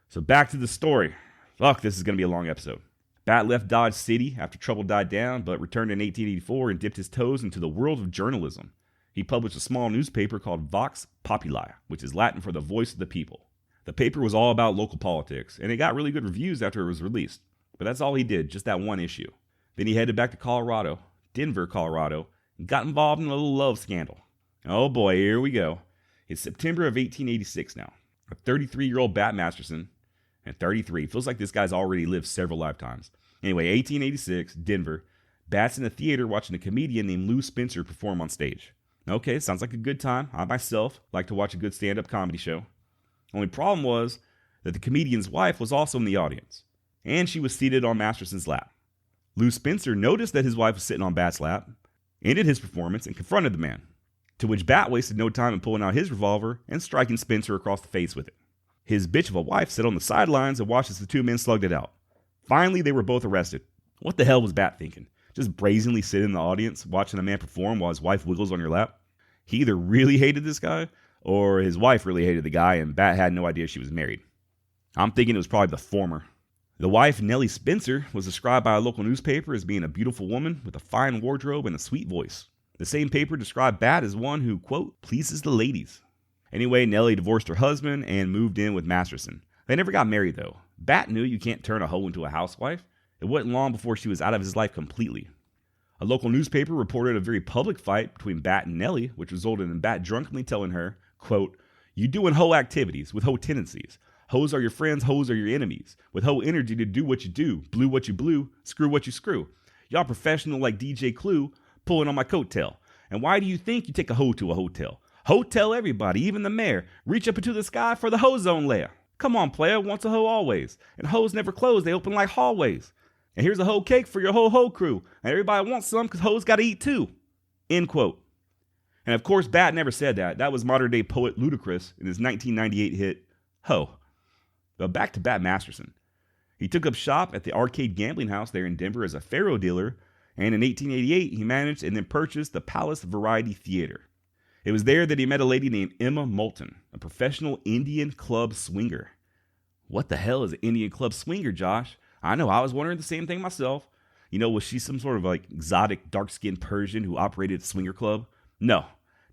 So back to the story. Fuck, this is going to be a long episode. Bat left Dodge City after trouble died down, but returned in 1884 and dipped his toes into the world of journalism. He published a small newspaper called Vox Populi, which is Latin for the voice of the people. The paper was all about local politics, and it got really good reviews after it was released. But that's all he did, just that one issue. Then he headed back to Denver, Colorado, and got involved in a little love scandal. Oh boy, here we go. It's September of 1886 now. A 33-year-old Bat Masterson, and 33, feels like this guy's already lived several lifetimes. Anyway, 1886, Denver. Bat's in a theater watching a comedian named Lou Spencer perform on stage. Okay, sounds like a good time. I myself like to watch a good stand-up comedy show. Only problem was that the comedian's wife was also in the audience, and she was seated on Masterson's lap. Lou Spencer noticed that his wife was sitting on Bat's lap, ended his performance, and confronted the man, to which Bat wasted no time in pulling out his revolver and striking Spencer across the face with it. His bitch of a wife sat on the sidelines and watched as the two men slugged it out. Finally, they were both arrested. What the hell was Bat thinking? Just brazenly sit in the audience watching a man perform while his wife wiggles on your lap? He either really hated this guy, or his wife really hated the guy, and Bat had no idea she was married. I'm thinking it was probably the former. The wife, Nellie Spencer, was described by a local newspaper as being a beautiful woman with a fine wardrobe and a sweet voice. The same paper described Bat as one who, quote, pleases the ladies. Anyway, Nellie divorced her husband and moved in with Masterson. They never got married, though. Bat knew you can't turn a hoe into a housewife. It wasn't long before she was out of his life completely. A local newspaper reported a very public fight between Bat and Nellie, which resulted in Bat drunkenly telling her, quote, you doing hoe activities with hoe tendencies. Hoes are your friends, hoes are your enemies. With hoe energy to do what you do, blue what you blue, screw what you screw. Y'all professional like DJ Clue, pulling on my coattail. And why do you think you take a hoe to a hotel? Hotel everybody, even the mayor. Reach up into the sky for the hoe zone layer. Come on, player, once a hoe always. And hoes never close, they open like hallways. And here's a hoe cake for your ho crew. And everybody wants some because hoes gotta eat too. End quote. And of course, Bat never said that. That was modern day poet Ludacris in his 1998 hit, Ho. But back to Bat Masterson. He took up shop at the Arcade Gambling House there in Denver as a faro dealer, and in 1888 he managed and then purchased the Palace Variety Theater. It was there that he met a lady named Emma Moulton, a professional Indian club swinger. What the hell is an Indian club swinger, Josh? I know, I was wondering the same thing myself. You know, was she some sort of like exotic dark-skinned Persian who operated a swinger club? No.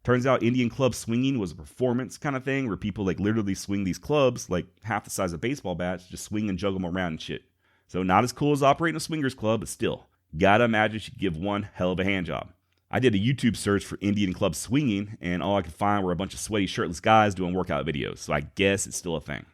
Turns out Indian club swinging was a performance kind of thing where people like literally swing these clubs like half the size of baseball bats, just swing and juggle them around and shit. So not as cool as operating a swingers club, but still, gotta imagine she'd give one hell of a hand job. I did a YouTube search for Indian club swinging, and all I could find were a bunch of sweaty shirtless guys doing workout videos, so I guess it's still a thing.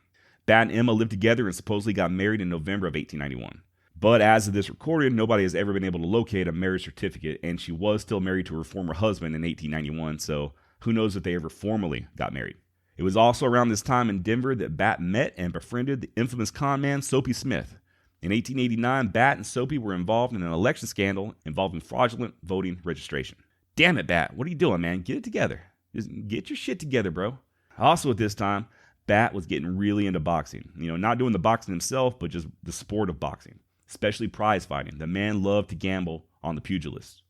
Bat and Emma lived together and supposedly got married in November of 1891. But as of this recording, nobody has ever been able to locate a marriage certificate, and she was still married to her former husband in 1891, so who knows if they ever formally got married. It was also around this time in Denver that Bat met and befriended the infamous con man Soapy Smith. In 1889, Bat and Soapy were involved in an election scandal involving fraudulent voting registration. Damn it, Bat, what are you doing, man? Get it together. Just get your shit together, bro. Also at this time, Bat was getting really into boxing. You know, not doing the boxing himself, but just the sport of boxing, especially prize fighting. The man loved to gamble on the pugilists.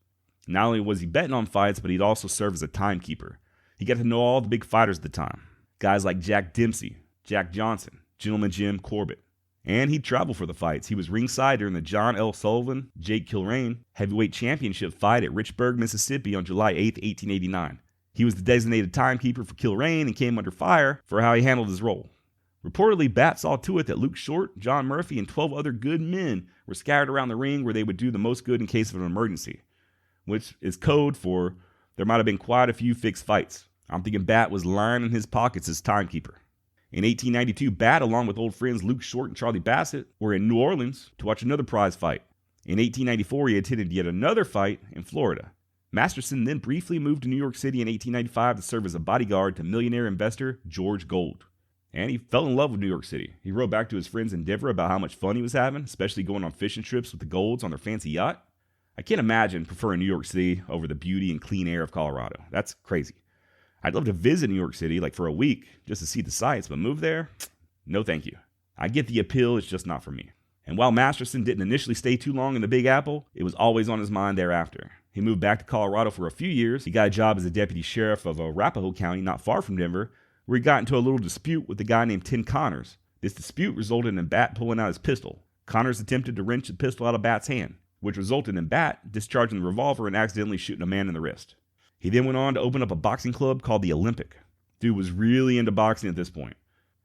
Not only was he betting on fights, but he'd also serve as a timekeeper. He got to know all the big fighters at the time. Guys like Jack Dempsey, Jack Johnston, Gentleman Jim Corbett. And he'd travel for the fights. He was ringside during the John L. Sullivan, Jake Kilrain heavyweight championship fight at Richburg, Mississippi on July 8, 1889. He was the designated timekeeper for Kilrain and came under fire for how he handled his role. Reportedly, Bat saw to it that Luke Short, John Murphy, and 12 other good men were scattered around the ring where they would do the most good in case of an emergency, which is code for there might have been quite a few fixed fights. I'm thinking Bat was lying in his pockets as timekeeper. In 1892, Bat, along with old friends Luke Short and Charlie Bassett, were in New Orleans to watch another prize fight. In 1894, he attended yet another fight in Florida. Masterson then briefly moved to New York City in 1895 to serve as a bodyguard to millionaire investor George Gold. And he fell in love with New York City. He wrote back to his friends in Denver about how much fun he was having, especially going on fishing trips with the Golds on their fancy yacht. I can't imagine preferring New York City over the beauty and clean air of Colorado. That's crazy. I'd love to visit New York City, like for a week, just to see the sights, but move there? No thank you. I get the appeal, it's just not for me. And while Masterson didn't initially stay too long in the Big Apple, it was always on his mind thereafter. He moved back to Colorado for a few years. He got a job as a deputy sheriff of Arapahoe County, not far from Denver, where he got into a little dispute with a guy named Tim Connors. This dispute resulted in Bat pulling out his pistol. Connors attempted to wrench the pistol out of Bat's hand, which resulted in Bat discharging the revolver and accidentally shooting a man in the wrist. He then went on to open up a boxing club called the Olympic. Dude was really into boxing at this point.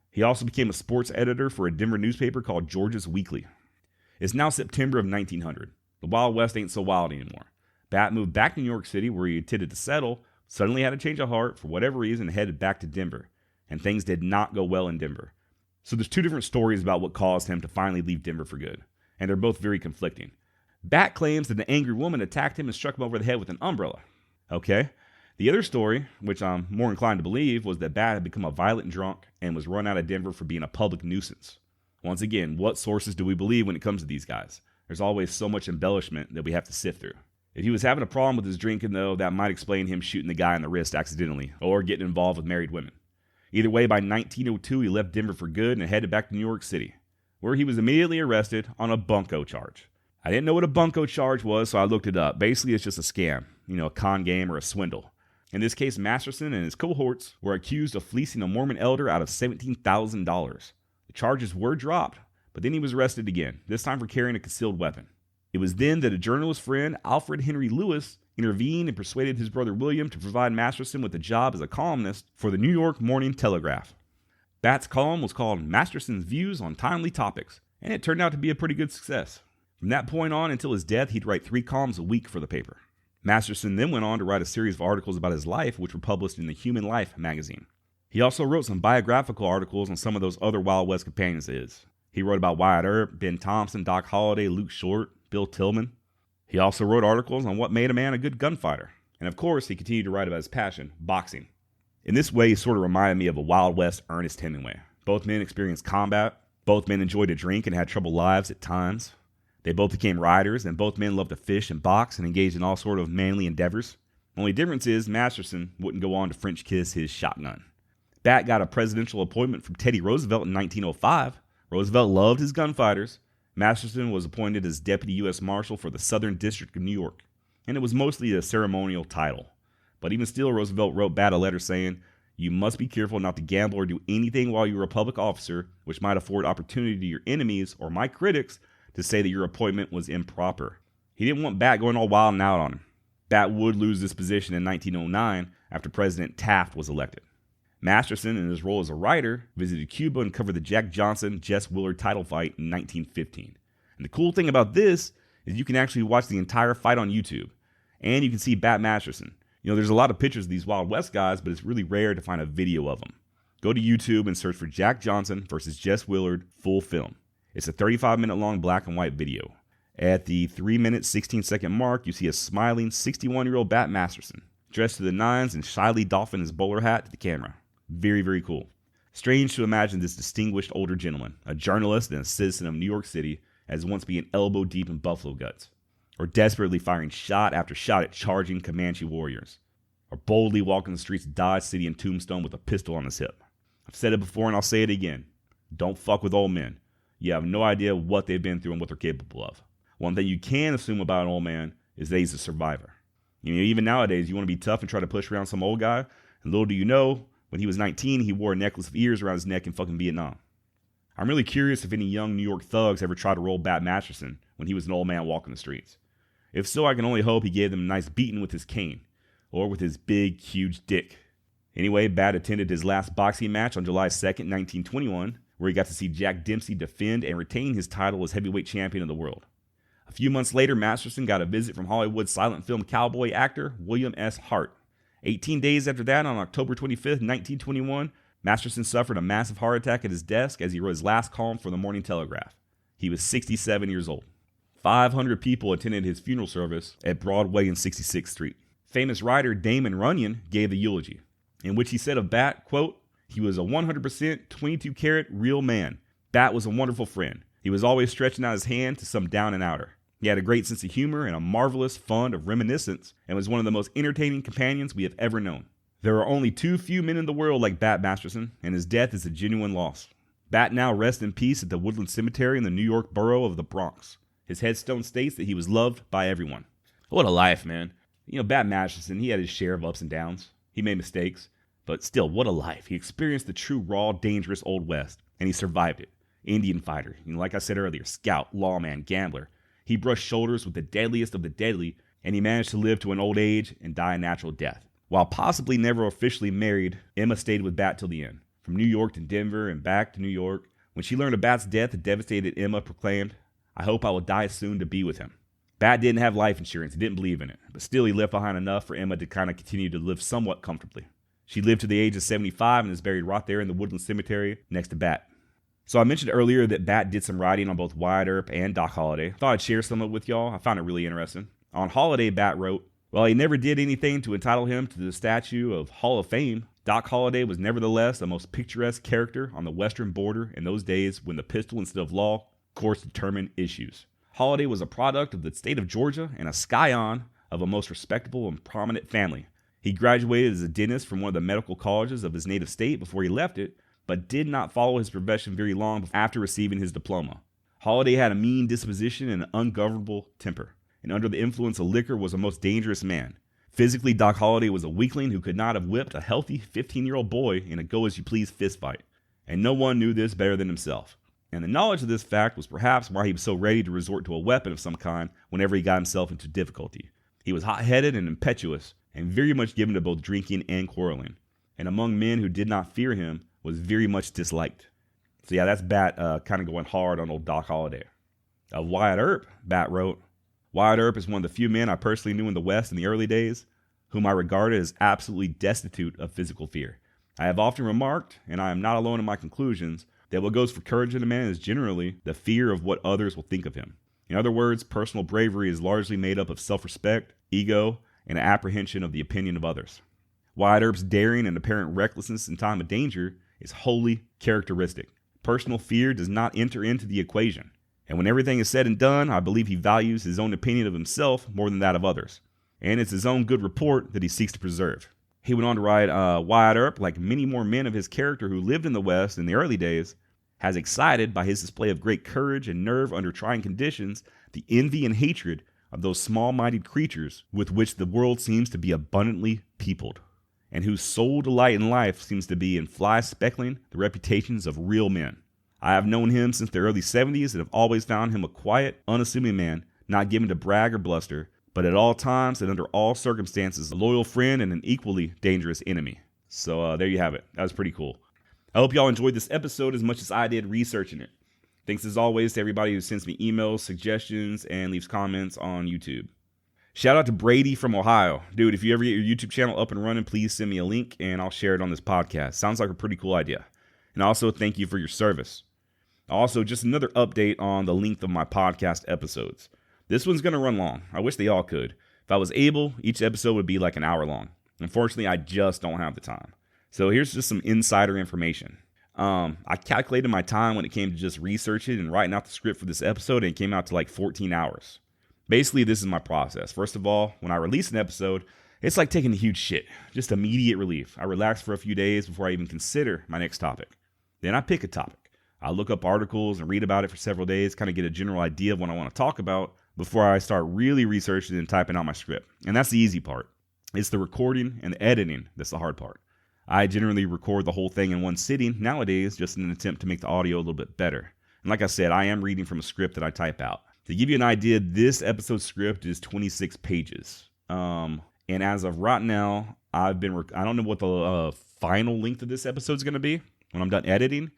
He also became a sports editor for a Denver newspaper called Georgia's Weekly. It's now September of 1900. The Wild West ain't so wild anymore. Bat moved back to New York City where he intended to settle, suddenly had a change of heart for whatever reason and headed back to Denver. And things did not go well in Denver. So there's two different stories about what caused him to finally leave Denver for good. And they're both very conflicting. Bat claims that an angry woman attacked him and struck him over the head with an umbrella. Okay. The other story, which I'm more inclined to believe, was that Bat had become a violent drunk and was run out of Denver for being a public nuisance. Once again, what sources do we believe when it comes to these guys? There's always so much embellishment that we have to sift through. If he was having a problem with his drinking, though, that might explain him shooting the guy in the wrist accidentally or getting involved with married women. Either way, by 1902, he left Denver for good and headed back to New York City, where he was immediately arrested on a bunco charge. I didn't know what a bunco charge was, so I looked it up. Basically, it's just a scam, a con game or a swindle. In this case, Masterson and his cohorts were accused of fleecing a Mormon elder out of $17,000. The charges were dropped, but then he was arrested again, this time for carrying a concealed weapon. It was then that a journalist friend, Alfred Henry Lewis, intervened and persuaded his brother William to provide Masterson with a job as a columnist for the New York Morning Telegraph. Bat's column was called Masterson's Views on Timely Topics, and it turned out to be a pretty good success. From that point on until his death, he'd write 3 columns a week for the paper. Masterson then went on to write a series of articles about his life, which were published in the Human Life magazine. He also wrote some biographical articles on some of those other Wild West companions of his. He wrote about Wyatt Earp, Ben Thompson, Doc Holliday, Luke Short, Bill Tilghman. He also wrote articles on what made a man a good gunfighter. And of course, he continued to write about his passion, boxing. In this way, he sort of reminded me of a Wild West Ernest Hemingway. Both men experienced combat. Both men enjoyed to drink and had troubled lives at times. They both became riders, and both men loved to fish and box and engaged in all sort of manly endeavors. The only difference is Masterson wouldn't go on to French kiss his shotgun. Bat got a presidential appointment from Teddy Roosevelt in 1905. Roosevelt loved his gunfighters. Masterson was appointed as Deputy U.S. Marshal for the Southern District of New York, and it was mostly a ceremonial title. But even still, Roosevelt wrote Bat a letter saying, "You must be careful not to gamble or do anything while you are a public officer, which might afford opportunity to your enemies or my critics to say that your appointment was improper." He didn't want Bat going all wild and out on him. Bat would lose this position in 1909 after President Taft was elected. Masterson, in his role as a writer, visited Cuba and covered the Jack Johnson-Jess Willard title fight in 1915. And the cool thing about this is you can actually watch the entire fight on YouTube. And you can see Bat Masterson. There's a lot of pictures of these Wild West guys, but it's really rare to find a video of them. Go to YouTube and search for Jack Johnson versus Jess Willard full film. It's a 35-minute long black and white video. At the 3-minute, 16-second mark, you see a smiling 61-year-old Bat Masterson, dressed to the nines and shyly doffing his bowler hat to the camera. Very, very cool. Strange to imagine this distinguished older gentleman, a journalist and a citizen of New York City, as once being elbow deep in buffalo guts, or desperately firing shot after shot at charging Comanche warriors, or boldly walking the streets of Dodge City and Tombstone with a pistol on his hip. I've said it before and I'll say it again. Don't fuck with old men. You have no idea what they've been through and what they're capable of. One thing you can assume about an old man is that he's a survivor. Even nowadays, you want to be tough and try to push around some old guy, and little do you know, when he was 19, he wore a necklace of ears around his neck in fucking Vietnam. I'm really curious if any young New York thugs ever tried to roll Bat Masterson when he was an old man walking the streets. If so, I can only hope he gave them a nice beating with his cane, or with his big, huge dick. Anyway, Bat attended his last boxing match on July 2nd, 1921, where he got to see Jack Dempsey defend and retain his title as heavyweight champion of the world. A few months later, Masterson got a visit from Hollywood silent film cowboy actor William S. Hart. 18 days after that, on October 25th, 1921, Masterson suffered a massive heart attack at his desk as he wrote his last column for the Morning Telegraph. He was 67 years old. 500 people attended his funeral service at Broadway and 66th Street. Famous writer Damon Runyon gave the eulogy, in which he said of Bat, quote, "He was a 100% 22-carat real man. Bat was a wonderful friend. He was always stretching out his hand to some down and outer. He had a great sense of humor and a marvelous fund of reminiscence, and was one of the most entertaining companions we have ever known. There are only too few men in the world like Bat Masterson, and his death is a genuine loss. Bat now rests in peace at the Woodland Cemetery in the New York borough of the Bronx. His headstone states that he was loved by everyone." What a life, man. Bat Masterson, he had his share of ups and downs. He made mistakes. But still, what a life. He experienced the true, raw, dangerous Old West, and he survived it. Indian fighter, like I said earlier, scout, lawman, gambler. He brushed shoulders with the deadliest of the deadly, and he managed to live to an old age and die a natural death. While possibly never officially married, Emma stayed with Bat till the end. From New York to Denver and back to New York. When she learned of Bat's death, the devastated Emma proclaimed, "I hope I will die soon to be with him." Bat didn't have life insurance, he didn't believe in it, but still he left behind enough for Emma to kind of continue to live somewhat comfortably. She lived to the age of 75 and is buried right there in the Woodland Cemetery next to Bat. So I mentioned earlier that Bat did some writing on both Wyatt Earp and Doc Holliday. Thought I'd share some of it with y'all. I found it really interesting. On Holliday, Bat wrote, "While he never did anything to entitle him to the statue of Hall of Fame, Doc Holliday was nevertheless the most picturesque character on the western border in those days when the pistol instead of law course determined issues. Holliday was a product of the state of Georgia and a scion of a most respectable and prominent family. He graduated as a dentist from one of the medical colleges of his native state before he left it, but did not follow his profession very long after receiving his diploma. Holliday had a mean disposition and an ungovernable temper, and under the influence of liquor was a most dangerous man. Physically, Doc Holliday was a weakling who could not have whipped a healthy 15-year-old boy in a go-as-you-please fistfight, and no one knew this better than himself. And the knowledge of this fact was perhaps why he was so ready to resort to a weapon of some kind whenever he got himself into difficulty. He was hot-headed and impetuous, and very much given to both drinking and quarreling, and among men who did not fear him, was very much disliked." So yeah, that's Bat kind of going hard on old Doc Holliday. Of Wyatt Earp, Bat wrote, "Wyatt Earp is one of the few men I personally knew in the West in the early days, whom I regarded as absolutely destitute of physical fear. I have often remarked, and I am not alone in my conclusions, that what goes for courage in a man is generally the fear of what others will think of him. In other words, personal bravery is largely made up of self-respect, ego, and an apprehension of the opinion of others. Wyatt Earp's daring and apparent recklessness in time of danger is wholly characteristic. Personal fear does not enter into the equation. And when everything is said and done, I believe he values his own opinion of himself more than that of others. And it's his own good report that he seeks to preserve." He went on to write, Wyatt Earp, like many more men of his character who lived in the West in the early days, has excited by his display of great courage and nerve under trying conditions the envy and hatred of those small-minded creatures with which the world seems to be abundantly peopled, and whose sole delight in life seems to be in fly-speckling the reputations of real men. I have known him since the early 70s and have always found him a quiet, unassuming man, not given to brag or bluster, but at all times and under all circumstances, a loyal friend and an equally dangerous enemy." So there you have it. That was pretty cool. I hope y'all enjoyed this episode as much as I did researching it. Thanks as always to everybody who sends me emails, suggestions, and leaves comments on YouTube. Shout out to Brady from Ohio. Dude, if you ever get your YouTube channel up and running, please send me a link and I'll share it on this podcast. Sounds like a pretty cool idea. And also, thank you for your service. Also, just another update on the length of my podcast episodes. This one's going to run long. I wish they all could. If I was able, each episode would be like an hour long. Unfortunately, I just don't have the time. So here's just some insider information. I calculated my time when it came to just researching and writing out the script for this episode, and it came out to like 14 hours. Basically, this is my process. First of all, when I release an episode, it's like taking a huge shit. Just immediate relief. I relax for a few days before I even consider my next topic. Then I pick a topic. I look up articles and read about it for several days, kind of get a general idea of what I want to talk about before I start really researching and typing out my script. And that's the easy part. It's the recording and the editing that's the hard part. I generally record the whole thing in one sitting nowadays just in an attempt to make the audio a little bit better. And like I said, I am reading from a script that I type out. To give you an idea, this episode script is 26 pages. And as of right now, I don't know what the final length of this episode is going to be when I'm done editing.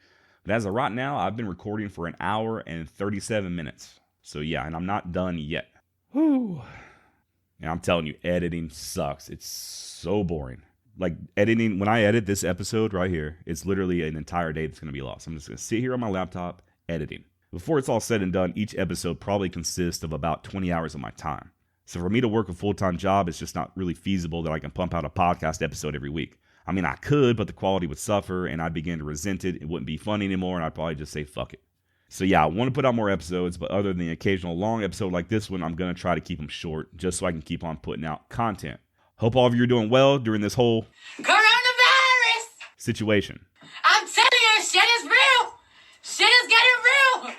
But as of right now, I've been recording for an hour and 37 minutes. So yeah, and I'm not done yet. Whew. And I'm telling you, editing sucks. It's so boring. Like editing, when I edit this episode right here, it's literally an entire day that's going to be lost. I'm just going to sit here on my laptop editing. Before it's all said and done, each episode probably consists of about 20 hours of my time. So for me to work a full-time job, it's just not really feasible that I can pump out a podcast episode every week. I mean, I could, but the quality would suffer and I'd begin to resent it. It wouldn't be fun anymore and I'd probably just say, fuck it. So yeah, I want to put out more episodes, but other than the occasional long episode like this one, I'm going to try to keep them short just so I can keep on putting out content. Hope all of you are doing well during this whole coronavirus situation. I'm telling you, shit is real. Shit is getting real.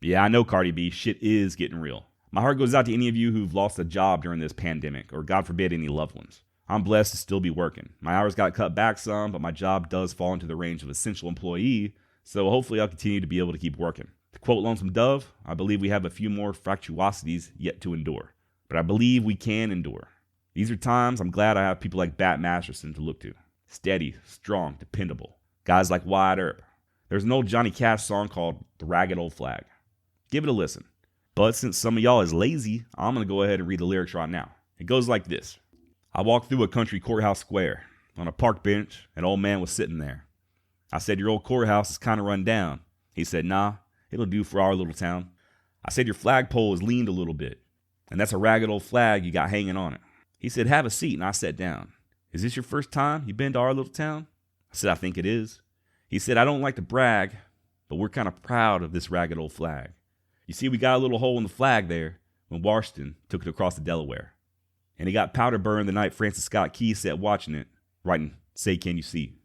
Yeah, I know, Cardi B, shit is getting real. My heart goes out to any of you who've lost a job during this pandemic, or God forbid, any loved ones. I'm blessed to still be working. My hours got cut back some, but my job does fall into the range of essential employee, so hopefully I'll continue to be able to keep working. To quote Lonesome Dove, I believe we have a few more fractuosities yet to endure, but I believe we can endure. These are times I'm glad I have people like Bat Masterson to look to. Steady, strong, dependable. Guys like Wyatt Earp. There's an old Johnny Cash song called The Ragged Old Flag. Give it a listen. But since some of y'all is lazy, I'm going to go ahead and read the lyrics right now. It goes like this. I walked through a country courthouse square. On a park bench, an old man was sitting there. I said, your old courthouse is kind of run down. He said, nah, it'll do for our little town. I said, your flagpole is leaned a little bit, and that's a ragged old flag you got hanging on it. He said, have a seat, and I sat down. Is this your first time you've been to our little town? I said, I think it is. He said, I don't like to brag, but we're kind of proud of this ragged old flag. You see, we got a little hole in the flag there when Washington took it across the Delaware. And it got powder burned the night Francis Scott Key sat watching it, writing, Say Can You See?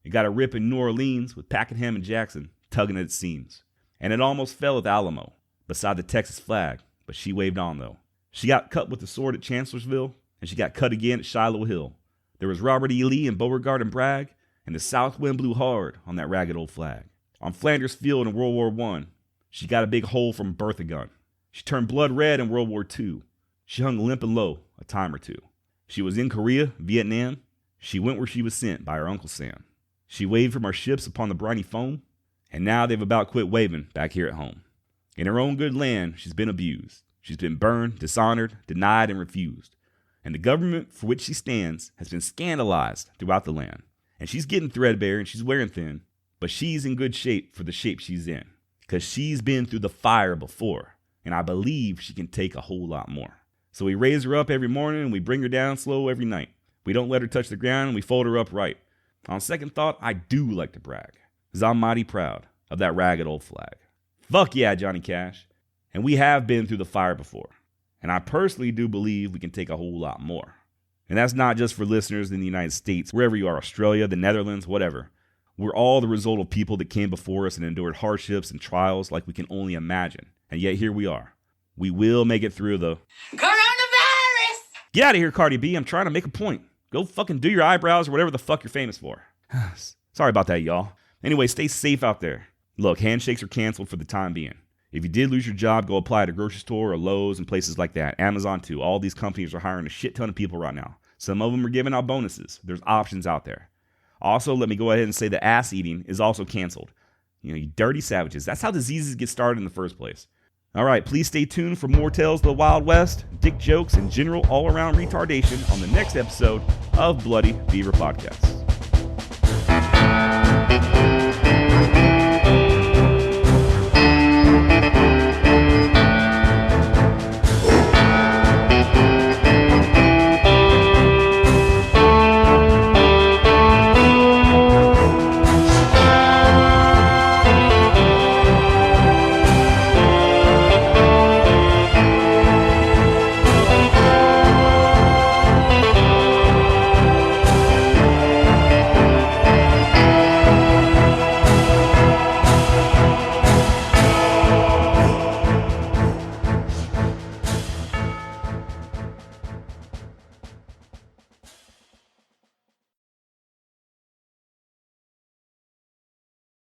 It got a rip in New Orleans with Pakenham and Jackson tugging at its seams. And it almost fell at the Alamo, beside the Texas flag, but she waved on though. She got cut with the sword at Chancellorsville, and she got cut again at Shiloh Hill. There was Robert E. Lee and Beauregard and Bragg, and the south wind blew hard on that ragged old flag. On Flanders Field in World War I, she got a big hole from a Bertha gun. She turned blood red in World War II. She hung limp and low a time or two. She was in Korea, Vietnam. She went where she was sent by her Uncle Sam. She waved from our ships upon the briny foam, and now they've about quit waving back here at home. In her own good land, she's been abused. She's been burned, dishonored, denied, and refused. And the government for which she stands has been scandalized throughout the land. And she's getting threadbare and she's wearing thin, but she's in good shape for the shape she's in, because she's been through the fire before, and I believe she can take a whole lot more. So we raise her up every morning and we bring her down slow every night. We don't let her touch the ground and we fold her up right. On second thought, I do like to brag, because I'm mighty proud of that ragged old flag. Fuck yeah, Johnny Cash. And we have been through the fire before. And I personally do believe we can take a whole lot more. And that's not just for listeners in the United States, wherever you are, Australia, the Netherlands, whatever. We're all the result of people that came before us and endured hardships and trials like we can only imagine. And yet here we are. We will make it through the Coronavirus! Get out of here, Cardi B. I'm trying to make a point. Go fucking do your eyebrows or whatever the fuck you're famous for. Sorry about that, y'all. Anyway, stay safe out there. Look, handshakes are canceled for the time being. If you did lose your job, go apply at a grocery store or Lowe's and places like that. Amazon too. All these companies are hiring a shit ton of people right now. Some of them are giving out bonuses. There's options out there. Also, let me go ahead and say that ass eating is also canceled. You dirty savages. That's how diseases get started in the first place. All right, please stay tuned for more tales of the Wild West, dick jokes, and general all-around retardation on the next episode of Bloody Beaver Podcast.